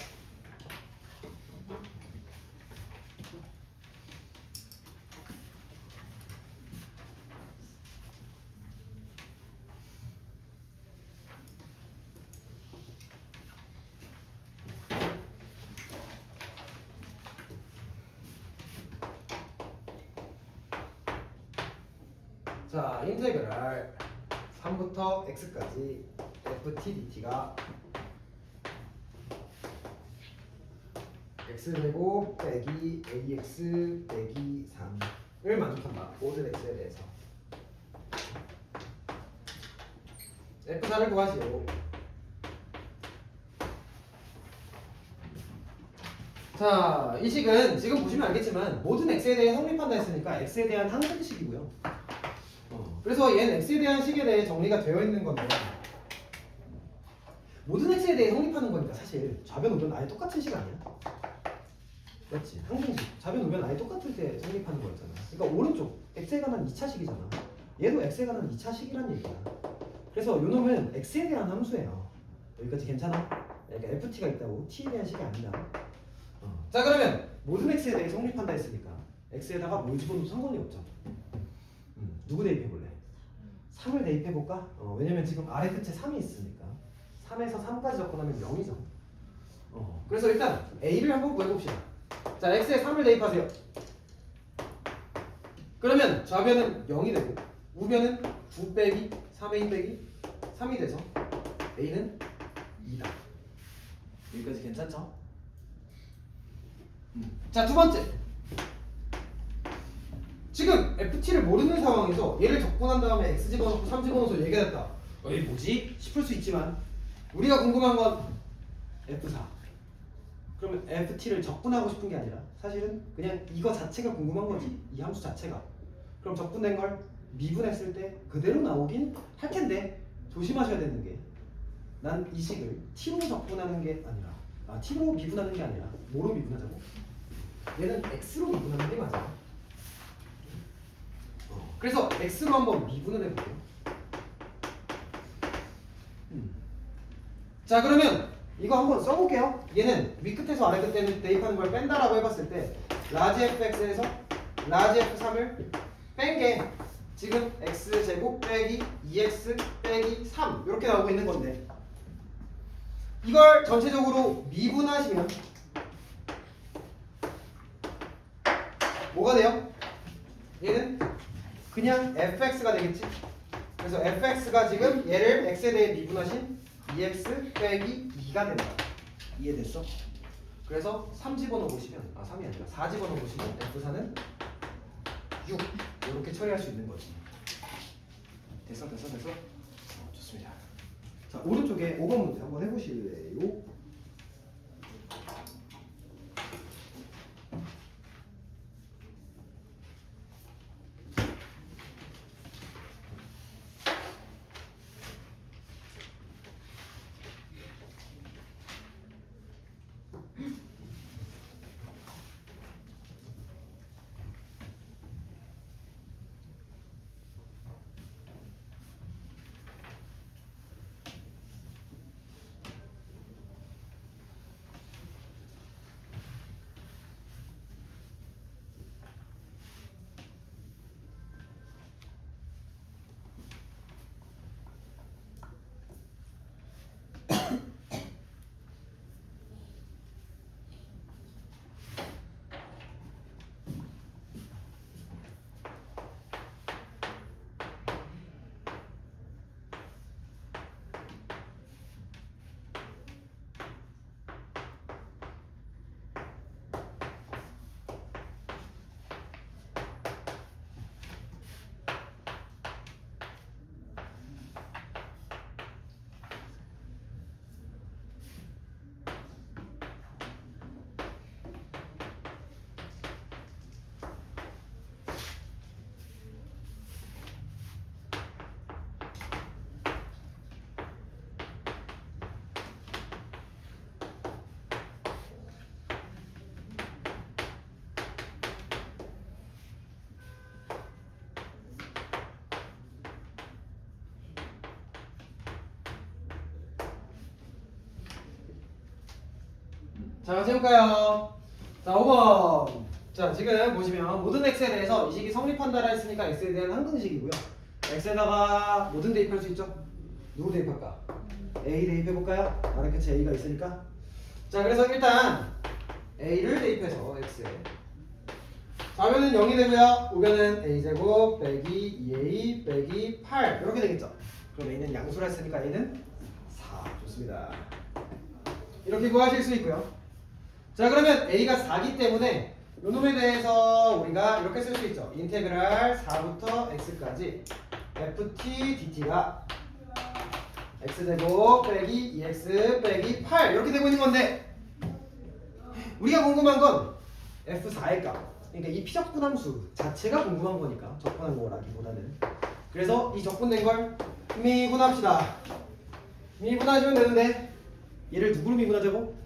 자, 인테그랄 3부터 x까지 ft dt가 x제곱 빼기 ax 빼기 3을 만족한다. 모든 x에 대해서 f4를 구하시오. 자, 이 식은 지금 보시면 알겠지만 모든 x에 대해 성립한다 했으니까 x에 대한 항등식이고요. 그래서 얘는 x에 대한 식에 대해 정리가 되어 있는 건데, 모든 x에 대해 성립하는 거니까 사실 좌변 우변 아예 똑같은 식 아니야? 맞지? 항등식. 좌변 우변 아예 똑같을 때 성립하는 거였잖아. 그러니까 오른쪽 x에 관한 2차식이잖아. 얘도 x에 관한 2차식이란 얘기야. 그래서 요 놈은 x에 대한 함수예요. 여기까지 괜찮아? 그러니까 ft가 있다고 t에 대한 식이 아니다. 자, 그러면 모든 x에 대해 성립한다 했으니까 x에다가 뭘 집어넣어도 상관이 없죠. 누구 대입해볼래? 3을 대입해볼까? 왜냐면 지금 아래 끝에 3이 있으니까 3에서 3까지 접근하면 0이죠. 그래서 일단 a를 한번 구해봅시다. 자, x에 3을 대입하세요. 그러면 좌변은 0이 되고 우변은 9 빼기 3a 빼기 3이 돼서 a는 2다. 여기까지 괜찮죠? 자, 두 번째. 지금 ft를 모르는 상황에서 얘를 적분한 다음에 x 집어넣고 3 집어넣어서 얘가 됐다. 어이 뭐지? 싶을 수 있지만 우리가 궁금한 건 f4. 그러면 ft를 적분하고 싶은 게 아니라 사실은 그냥 이거 자체가 궁금한 거지. 이 함수 자체가. 그럼 적분된 걸 미분했을 때 그대로 나오긴 할 텐데 조심하셔야 되는 게 난 이 식을 t로 적분하는 게 아니라 t로 미분하는 게 아니라 뭐로 미분하자고? 얘는 x로 미분하는 게 맞아요. 그래서 x로 한번 미분을 해볼게요. 자, 그러면 이거 한번 써볼게요. 얘는 위끝에서 아래 끝에는 대입하는 걸 뺀다라고 해봤을 때 라지 fx에서 라지 f3을 뺀 게 지금 x제곱 빼기 2x 빼기 3 이렇게 나오고 있는 건데 이걸 전체적으로 미분하시면 뭐가 돼요? 얘는 그냥 fx가 되겠지. 그래서 fx가 지금 얘를 x에 대해 미분하신 2x 빼기 2가 된다. 이해됐어? 그래서 3 집어넣어 보시면 3이 아니라 4 집어넣어 보시면 f4는 6 이렇게 처리할 수 있는 거지. 됐어? 좋습니다. 자, 오른쪽에 5번 문제 한번 해보실래요? 자, 같이 해볼까요? 자, 5번. 자, 지금 보시면 모든 x에 대해서 이 식이 성립한다라 했으니까 x에 대한 항등식이고요. x에다가 모든 대입할 수 있죠? 누구 대입할까? a 대입해볼까요? 아래 끝에 a가 있으니까. 자, 그래서 일단 a를 대입해서 x에 좌변은 0이 되고요. 우변은 a제곱 빼기 2a 빼기 8 이렇게 되겠죠? 그럼 a는 양수라 했으니까 a는 4. 좋습니다. 이렇게 구하실 수 있고요. 자, 그러면 a가 4기 때문에 요놈에 대해서 우리가 이렇게 쓸 수 있죠. 인테그랄 4부터 x까지 ft dt가 x제곱 빼기 2x 빼기 8 이렇게 되고 있는 건데 우리가 궁금한 건 f4의 값. 그러니까 이 피적분함수 자체가 궁금한 거니까 적분한 거라기보다는. 그래서 이 적분된 걸 미분합시다. 미분하시면 되는데 얘를 누구로 미분하자고?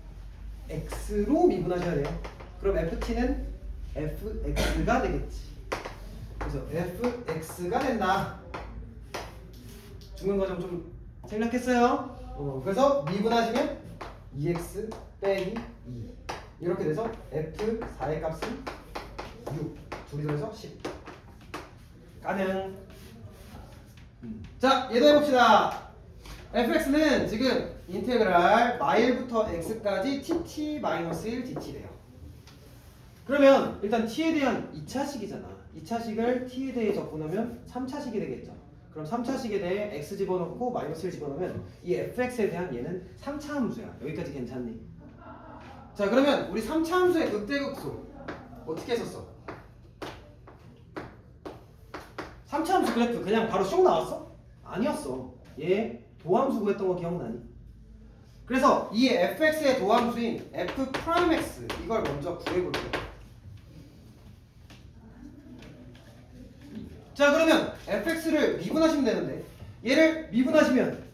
x로 미분하셔야 돼요. 그럼 ft는 fx가 되겠지. 그래서 fx가 된다. 중간 과정 좀 생략했어요. 그래서 미분하시면 2x 빼기 2 이렇게 돼서 f4의 값은 6 둘이 더해서 10 가능. 자, 얘도 해봅시다. fx는 지금 인테그랄 마일부터 x까지 tt-1 dt래요. 그러면 일단 t에 대한 2차식이잖아. 2차식을 t에 대해 적분하면 3차식이 되겠죠. 그럼 3차식에 대해 x 집어넣고 마이너스 1 집어넣으면 이 fx에 대한 얘는 3차 함수야. 여기까지 괜찮니? 자, 그러면 우리 3차 함수의 극대극소 어떻게 했었어? 3차 함수 그래프 그냥 바로 쏙 나왔어? 아니었어. 얘 도함수 구했던 거 기억나니? 그래서 이 fx의 도함수인 f'x 이걸 먼저 구해볼게요. 자, 그러면 fx를 미분하시면 되는데 얘를 미분하시면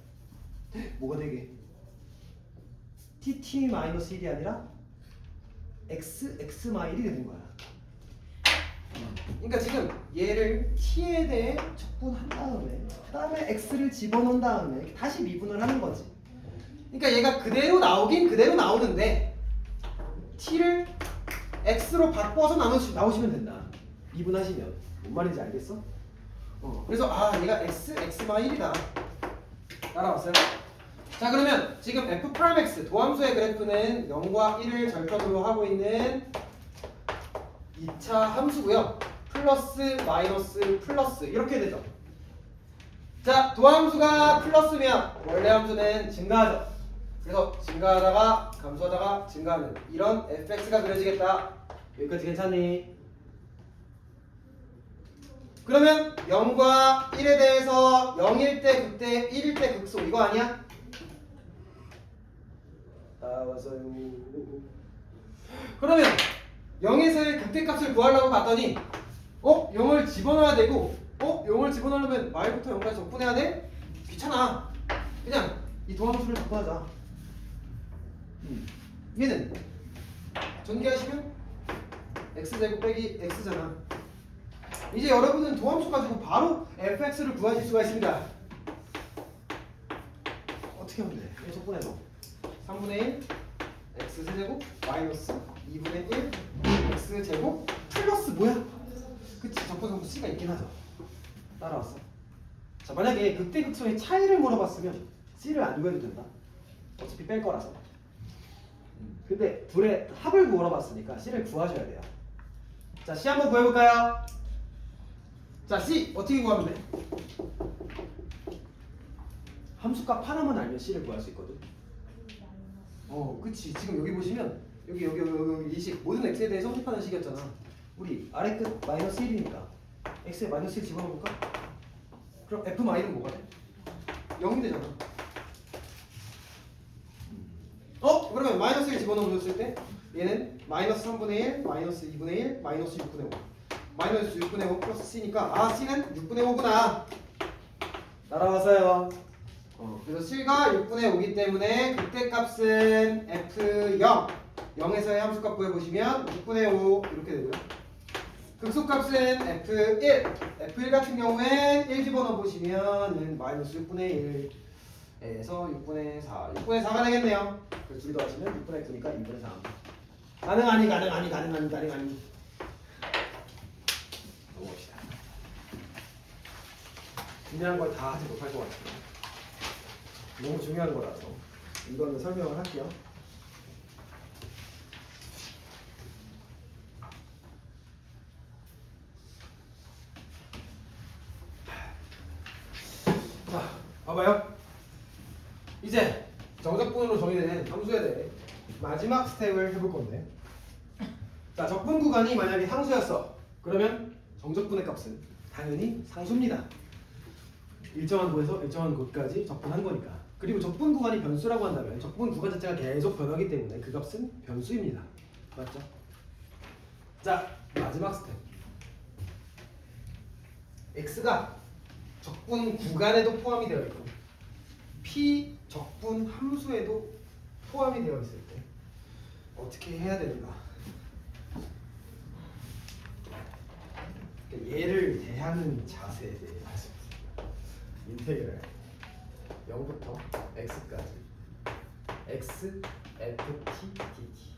뭐가 되게? tt-1이 아니라 xx-1이 되는 거야. 그러니까 지금 얘를 t에 대해 적분한 다음에 x를 집어넣은 다음에 다시 미분을 하는 거지. 그러니까 얘가 그대로 나오긴 그대로 나오는데 t를 x로 바꿔서 나오시면 된다. 미분하시면 뭔 말인지 알겠어? 그래서 얘가 x-1이다. 따라왔어요? 자, 그러면 지금 f'x 도함수의 그래프는 0과 1을 절편으로 하고 있는 2차 함수고요. 플러스 마이너스 플러스 이렇게 되죠. 자, 도함수가 플러스면 원래 함수는 증가하죠. 그래서 증가하다가 감소하다가 증가하는 이런 fx가 그려지겠다. 여기까지 괜찮니? 그러면 0과 1에 대해서 0일 때 극대, 1일 때 극소 이거 아니야? 나와서요. 그러면 0에서의 극대값을 구하려고 봤더니 0을 집어넣어야 되고 0을 집어넣으려면 y부터 0까지 적분해야 돼? 귀찮아. 그냥 이 도함수를 적분하자. 얘는 전개하시면 x제곱 빼기 x잖아. 이제 여러분은 도함수 가지고 바로 fx를 구하실 수가 있습니다. 어떻게 하면 돼? 이거 적분해서 3분의 1 x제곱 마이너스 2분의 1 x제곱 플러스 뭐야? 그치, 적분함수 c가 있긴 하죠. 따라왔어. 자, 만약에 극대극소의 차이를 물어봤으면 c를 안 구해도 된다. 어차피 뺄 거라서. 근데 둘의 합을 물어봤으니까 c를 구하셔야 돼요. 자, c 한번 구해볼까요? 자, c 어떻게 구하면 돼? 함수값 하나만 알면 c를 구할 수 있거든. 그치. 지금 여기 보시면 여기 이 식 모든 x에 대해 성립하는 식이었잖아. 우리 아래 끝 마이너스 1이니까 x에 마이너스 1 집어넣어볼까? 그럼 f마이는 뭐가 돼? 0이 되잖아. 그러면 마이너스 1 집어넣어줬을 때 얘는 마이너스 3분의 1, 마이너스 2분의 1, 마이너스 6분의 5 마이너스 6분의 5 플러스 c니까 c는 6분의 5구나. 따라와서요. 그래서 c가 6분의 5기 때문에 극대값은 f0 0에서의 함수값 구해보시면 6분의 5 이렇게 되고요. 극소값은 f1 f1 같은 경우엔 1 집어넣어보시면 마이너스 6분의 1에서 6분의 4 6분의 4가 되겠네요. 그래서 둘이 더하시면 6분의 9니까 2분의 3 가능하니 넘어갑시다. 중요한 걸 다 하지 못할 것 같아요. 너무 중요한 거라서 이거는 설명을 할게요. 자, 봐봐요. 이제 정적분으로 정의된 함수에 대해 마지막 스텝을 해볼 건데, 자, 적분 구간이 만약에 상수였어. 그러면 정적분의 값은 당연히 상수입니다. 일정한 곳에서 일정한 곳까지 적분한 거니까. 그리고 적분 구간이 변수라고 한다면 적분 구간 자체가 계속 변하기 때문에 그 값은 변수입니다. 맞죠? 자, 마지막 스텝. x가 적분 구간에도 포함이 되어 있고 p 적분 함수에도 포함이 되어 있을 때 어떻게 해야 되는가? 얘를 대하는 자세에 대해 말씀드립니다. 인테그랄 0부터 x까지 x f t dt.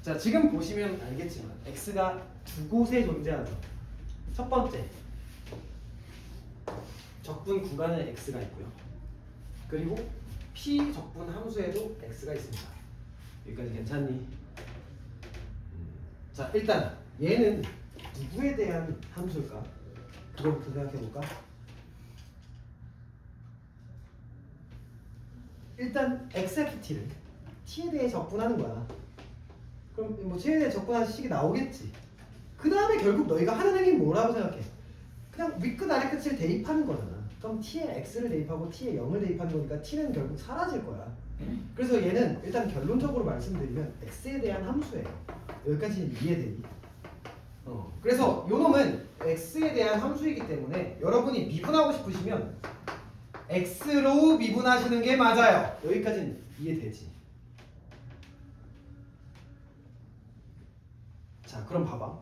자, 지금 보시면 알겠지만 x가 두 곳에 존재하죠. 첫 번째, 적분 구간에 x가 있고요. 그리고 p 적분 함수에도 x가 있습니다. 여기까지 괜찮니? 자 일단 얘는 누구에 대한 함수일까? 그거부터 생각해볼까? 일단 XFT를 T에 대해 적분하는 거야. 그럼 뭐 T에 대해 적분하는 식이 나오겠지. 그 다음에 결국 너희가 하는 행위는 뭐라고 생각해? 그냥 윗끝 아래 끝을 대입하는 거잖아. 그럼 T에 X를 대입하고 T에 0을 대입하는 거니까 T는 결국 사라질 거야. 그래서 얘는 일단 결론적으로 말씀드리면 X에 대한 함수예요. 여기까지는 이해되니? 그래서 요 놈은 X에 대한 함수이기 때문에 여러분이 미분하고 싶으시면 X로 미분하시는 게 맞아요. 여기까지는 이해되지? 자 그럼 봐봐.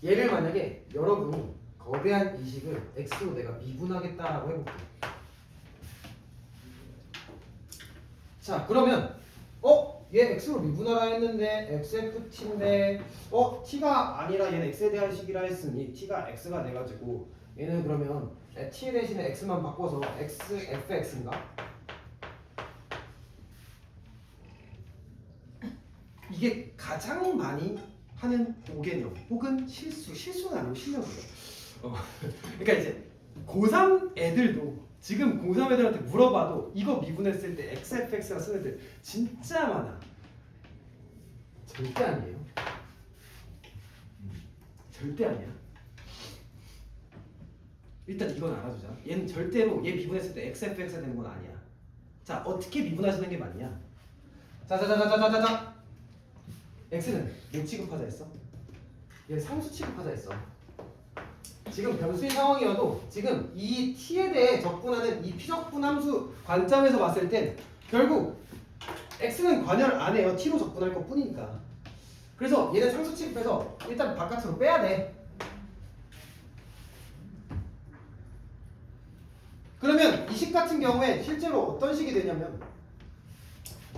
얘를 만약에 여러분이 거대한 이식을 X로 내가 미분하겠다라고 해볼게. 자 그러면 얘 X로 미분하라 했는데 XFT인데 T가 아니라 얘는 X에 대한 식이라 했으니 T가 X가 돼가지고 얘는 그러면 T 대신에 X만 바꿔서 XFX인가? 이게 가장 많이 하는 오개념 혹은 실수는 아니고 실력이에요. 그러니까 이제 고3 애들도 지금 고3 애들한테 물어봐도 이거 미분했을 때 XFX가 쓰는 애들 진짜 많아. 절대 아니에요. 절대 아니야. 일단 이건 알아두자. 얘는 절대로 얘 미분했을 때 XFX가 되는 건 아니야. 자 어떻게 미분하시는 게 맞냐? 자자자자자자자. X는 뭐 취급하자 했어? 얘 상수 취급하자 했어. 지금 변수인 상황이어도 지금 이 T에 대해 적분하는 이 피적분 함수 관점에서 봤을 땐 결국 X는 관여를 안 해요. T로 적분할 것 뿐이니까. 그래서 얘는 상수 취급해서 일단 바깥으로 빼야 돼. 그러면 이 식 같은 경우에 실제로 어떤 식이 되냐면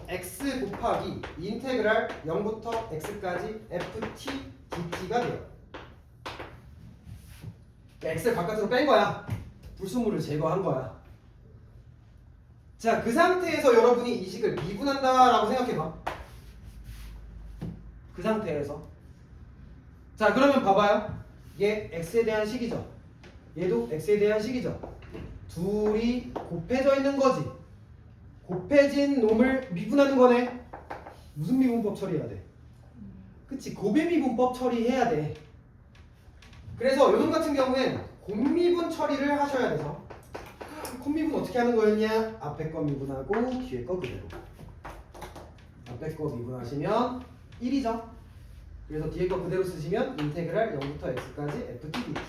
x 곱하기 인테그랄 0부터 x까지 ft dt가 돼요. x를 바깥으로 뺀 거야. 불순물을 제거한 거야. 자, 그 상태에서 여러분이 이 식을 미분한다라고 생각해봐. 그 상태에서. 자, 그러면 봐봐요. 얘 x에 대한 식이죠. 얘도 x에 대한 식이죠. 둘이 곱해져 있는 거지. 곱해진 놈을 미분하는 거네. 무슨 미분법 처리해야 돼? 그치, 곱의 미분법 처리해야 돼. 그래서 요놈 같은 경우엔 곱미분 처리를 하셔야 돼서 곱미분 어떻게 하는 거였냐? 앞에 거 미분하고 뒤에 거 그대로. 앞에 거 미분하시면 1이죠. 그래서 뒤에 거 그대로 쓰시면 인테그랄 0부터 x까지 ft dt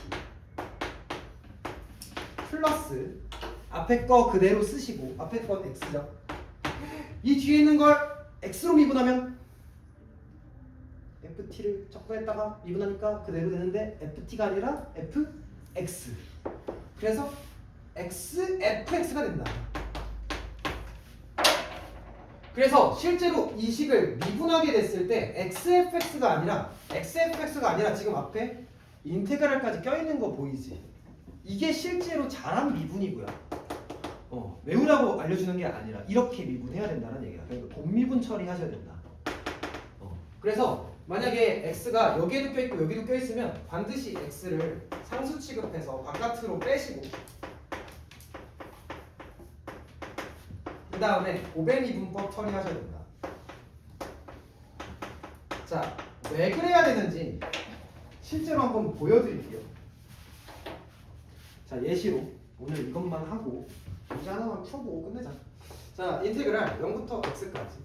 플러스 앞에 거 그대로 쓰시고 앞에 건 x죠. 이 뒤에 있는 걸 x로 미분하면 ft를 적분했다가 미분하니까 그대로 되는데 ft가 아니라 fx. 그래서 xfx가 된다. 그래서 실제로 이 식을 미분하게 됐을 때 xfx가 아니라 지금 앞에 인테그랄까지 껴있는 거 보이지? 이게 실제로 잘한 미분이고요. 외우라고 알려주는 게 아니라 이렇게 미분해야 된다는 얘기야. 그러니까 곱미분 처리하셔야 된다. 그래서 만약에 x가 여기에도 껴있고 여기도 껴있으면 반드시 x를 상수 취급해서 바깥으로 빼시고 그 다음에 곱의 미분법 처리하셔야 된다. 자, 왜 그래야 되는지 실제로 한번 보여드릴게요. 자, 예시로 오늘 이것만 하고 문제 하나만 풀어보고 끝내자. 자, 인테그랄 0부터 x까지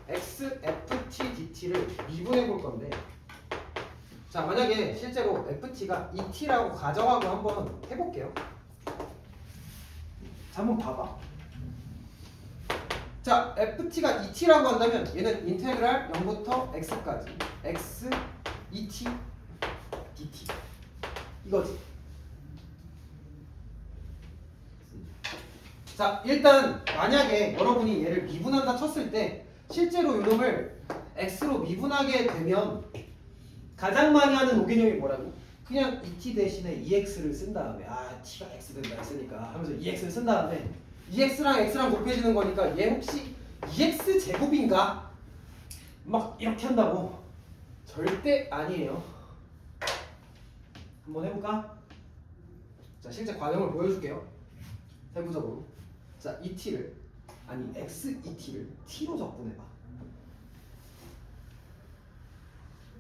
xft dt를 미분해 볼 건데, 자, 만약에 실제로 ft가 2t라고 가정하고 한번 해볼게요. 자, 한번 봐봐. 자, ft가 2t라고 한다면 얘는 인테그랄 0부터 x까지 x 2t dt 이거지. 자, 일단 만약에 여러분이 얘를 미분한다 쳤을 때 실제로 이놈을 x로 미분하게 되면 가장 많이 하는 오개념이 뭐라고? 그냥 2t 대신에 2x를 쓴 다음에 t가 x 된다 했으니까 하면서 2x를 쓴 다음에 2x랑 x랑 곱해지는 거니까 얘 혹시 2x 제곱인가? 막 이렇게 한다고. 절대 아니에요. 한번 해볼까? 자, 실제 과정을 보여줄게요. 세부적으로. 자, 이 t를 아니 x2t를 t로 적분해봐.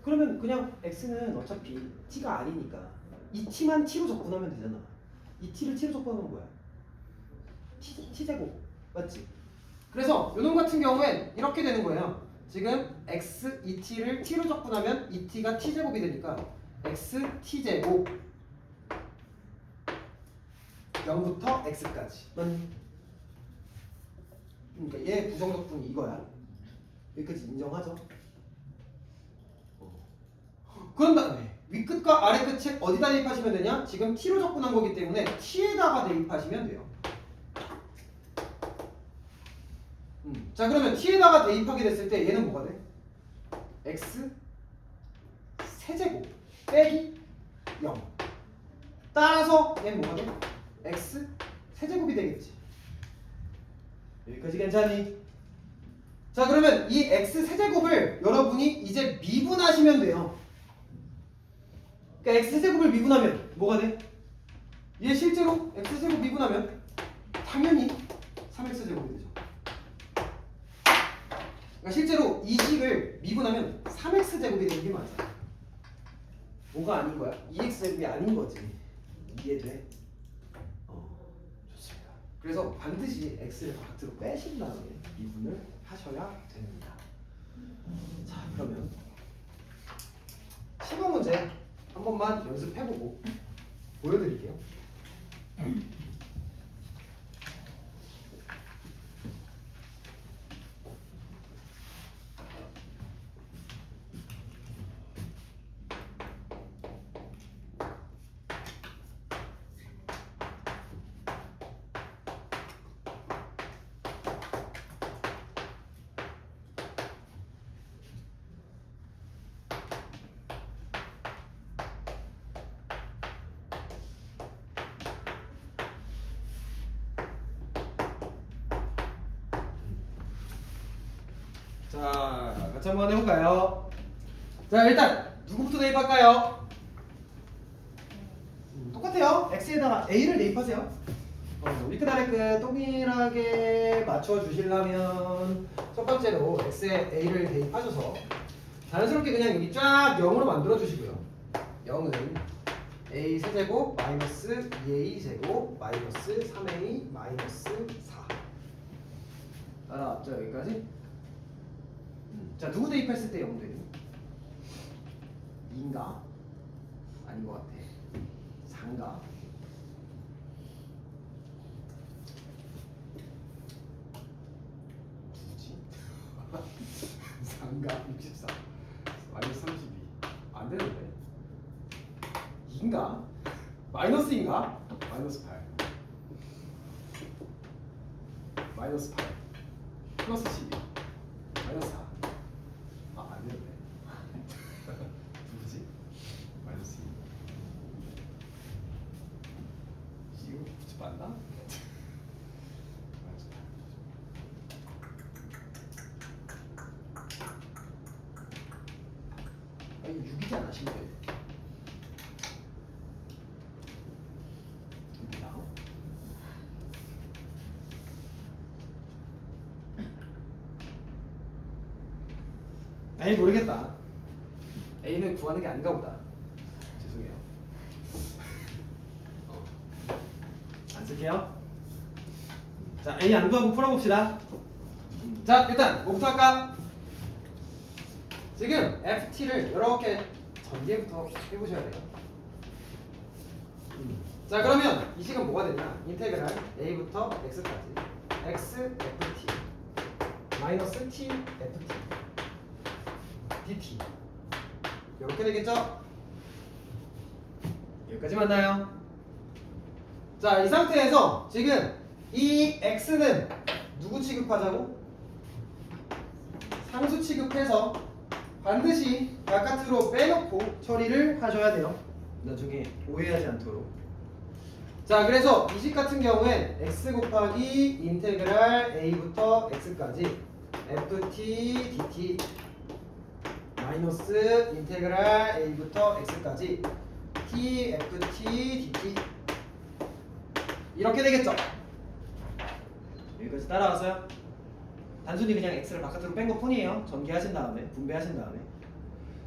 그러면 그냥 x는 어차피 t가 아니니까 이 t만 t로 적분하면 되잖아. 이 t를 t로 적분하면 뭐야? t제곱 맞지? 그래서 요놈 같은 경우엔 이렇게 되는 거예요. 지금 x 2t를 t로 적분하면 2t가 t제곱이 되니까 x t제곱 0부터 x까지. 그러니까 얘 부정적분이 이거야. 여기까지 인정하죠? 그런 다음에 윗끝과 아래끝에 어디다 대입하시면 되냐? 지금 t로 적분한 거기 때문에 t에다가 대입하시면 돼요. 자, 그러면 t에다가 대입하게 됐을 때 얘는 뭐가 돼? x 세제곱 빼기 0. 따라서 얘는 뭐가 돼? x 세제곱이 되겠지. 여기까지 괜찮니? 자, 그러면 이 x 세제곱을 여러분이 이제 미분하시면 돼요. 그러니까 x 세제곱을 미분하면 뭐가 돼? 얘 실제로 x 세제곱 미분하면 당연히 3x 제곱이 되죠. 그러니까 실제로 이 식을 미분하면 3x 제곱이 되는 게 맞아. 뭐가 아닌 거야? 2x 제곱이 아닌 거지. 이해돼? 좋습니다. 그래서 반드시 x를 바깥으로 빼신 다음에 미분을 하셔야 됩니다. 자, 그러면 15 문제 한 번만 연습해보고 보여드릴게요. 자, 같이 한번 해볼까요? 자, 일단 누구부터 대입할까요? 똑같아요. x에다가 a를 대입하세요. 위끝 아래끝 동일하게 맞춰주시려면 첫 번째로 x에 a를 대입하셔서 자연스럽게 그냥 여기 쫙 0으로 만들어 주시고요. 0은 a 세제곱 마이너스 2a 제곱 마이너스 3a 마이너스 4. 따라왔죠, 여기까지? 자, 누구 대입했을 때 0 되니? 2인가? 아닌 것 같아. 4인가? 누구지? 4인가? 64 마이너스 32 안 되는데? 2인가? 마이너스인가? 마이너스 8 마이너스 8 플러스 12 마이너스 4 안 되는데. 누구지? 마이너스 2 이거 굳이 맞나? 마이너스 8 이거 6이지 않아 신데? 6이야? 에이, 모르겠다. A는 구하는 게 아닌가 보다. 죄송해요. 안 쓸게요. 자, A 안 구하고 풀어봅시다. 자, 일단 뭐부터 할까? 지금 FT를 이렇게 전개부터 해보셔야 돼요. 자, 그러면 이 식은 뭐가 되냐? 인테그랄 A부터 X까지 X FT 마이너스 T FT dt 이렇게 되겠죠? 여기까지 맞나요? 자, 이 상태에서 지금 이 x는 누구 취급하자고? 상수 취급해서 반드시 바깥으로 빼놓고 처리를 하셔야 돼요. 나중에 오해하지 않도록. 자, 그래서 이 식 같은 경우엔 x 곱하기 인테그랄 a부터 x까지 ft dt 마이너스 인테그랄 a부터 x까지 t, ft, dt 이렇게 되겠죠? 여기까지 따라와서요. 단순히 그냥 x를 바깥으로 뺀 것 뿐이에요. 전개하신 다음에 분배하신 다음에.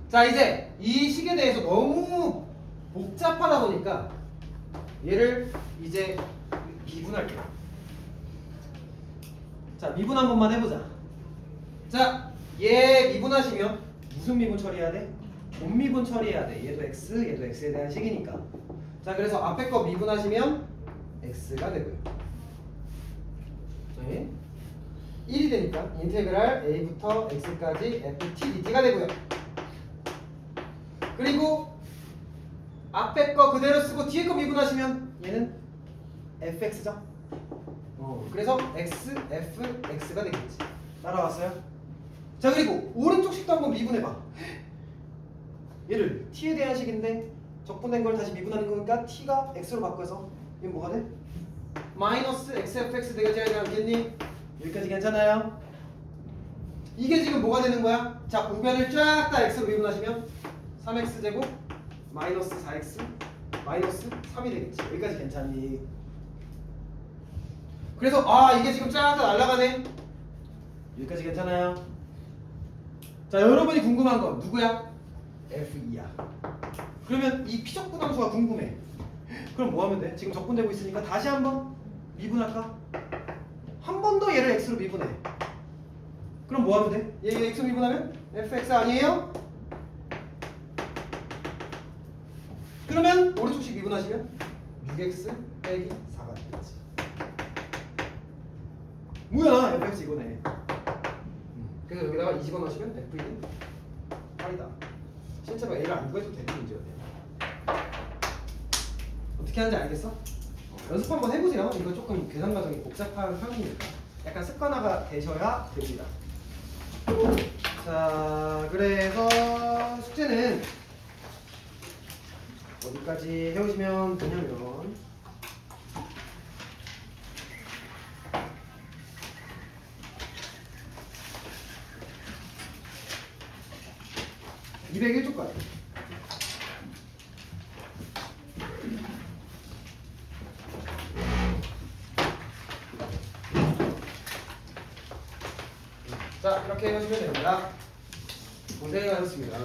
자, 이제 이 식에 대해서 너무 복잡하다 보니까 얘를 이제 미분할게요. 자, 미분 한 번만 해보자. 자, 얘 미분하시면 무슨 미분 처리해야 돼? 본미분 처리해야 돼. 얘도 x, 얘도 x에 대한 식이니까. 자, 그래서 앞에 거 미분하시면 x가 되고요. 네. 1이 되니까 인테그랄 a부터 x까지 ft dt가 되고요. 그리고 앞에 거 그대로 쓰고 뒤에 거 미분하시면 얘는 fx죠. 그래서 x, f, x가 되겠지. 따라왔어요? 자, 그리고 오른쪽 식도 한번 미분해봐. 얘를 t에 대한 식인데 적분된 걸 다시 미분하는 거니까 t가 x로 바꿔서 이건 뭐가 돼? 마이너스 xfx 되지 않겠니? 여기까지 괜찮아요? 이게 지금 뭐가 되는 거야? 자, 우변을 쫙 다 x로 미분하시면 3x제곱 마이너스 4x 마이너스 3이 되겠지. 여기까지 괜찮니? 그래서 이게 지금 쫙 다 날아가네. 여기까지 괜찮아요? 자, 여러분이 궁금한 건 누구야? F2야. 그러면 이 피적분 함수가 궁금해. 그럼 뭐 하면 돼? 지금 적분되고 있으니까 다시 한번 미분할까? 한 번 더 얘를 x로 미분해. 그럼 뭐 하면 돼? 얘 x로 미분하면 fx 아니에요? 그러면 오른쪽씩 미분하시면 6x 빼기 4가 되겠지. 뭐야, fx 이거네. 그래서 여기다가 20원 넣으시면 f는 8이다. 실제로 a를 안 구해도 되는 문제였네요. 어떻게 하는지 알겠어? 연습 한번 해보세요. 이거 조금 계산 과정이 복잡한 편이니까 약간 습관화가 되셔야 됩니다. 자, 그래서 숙제는 어디까지 해오시면 되냐면 201쪽까지. 자, 이렇게 해주시면 됩니다. 고생하셨습니다.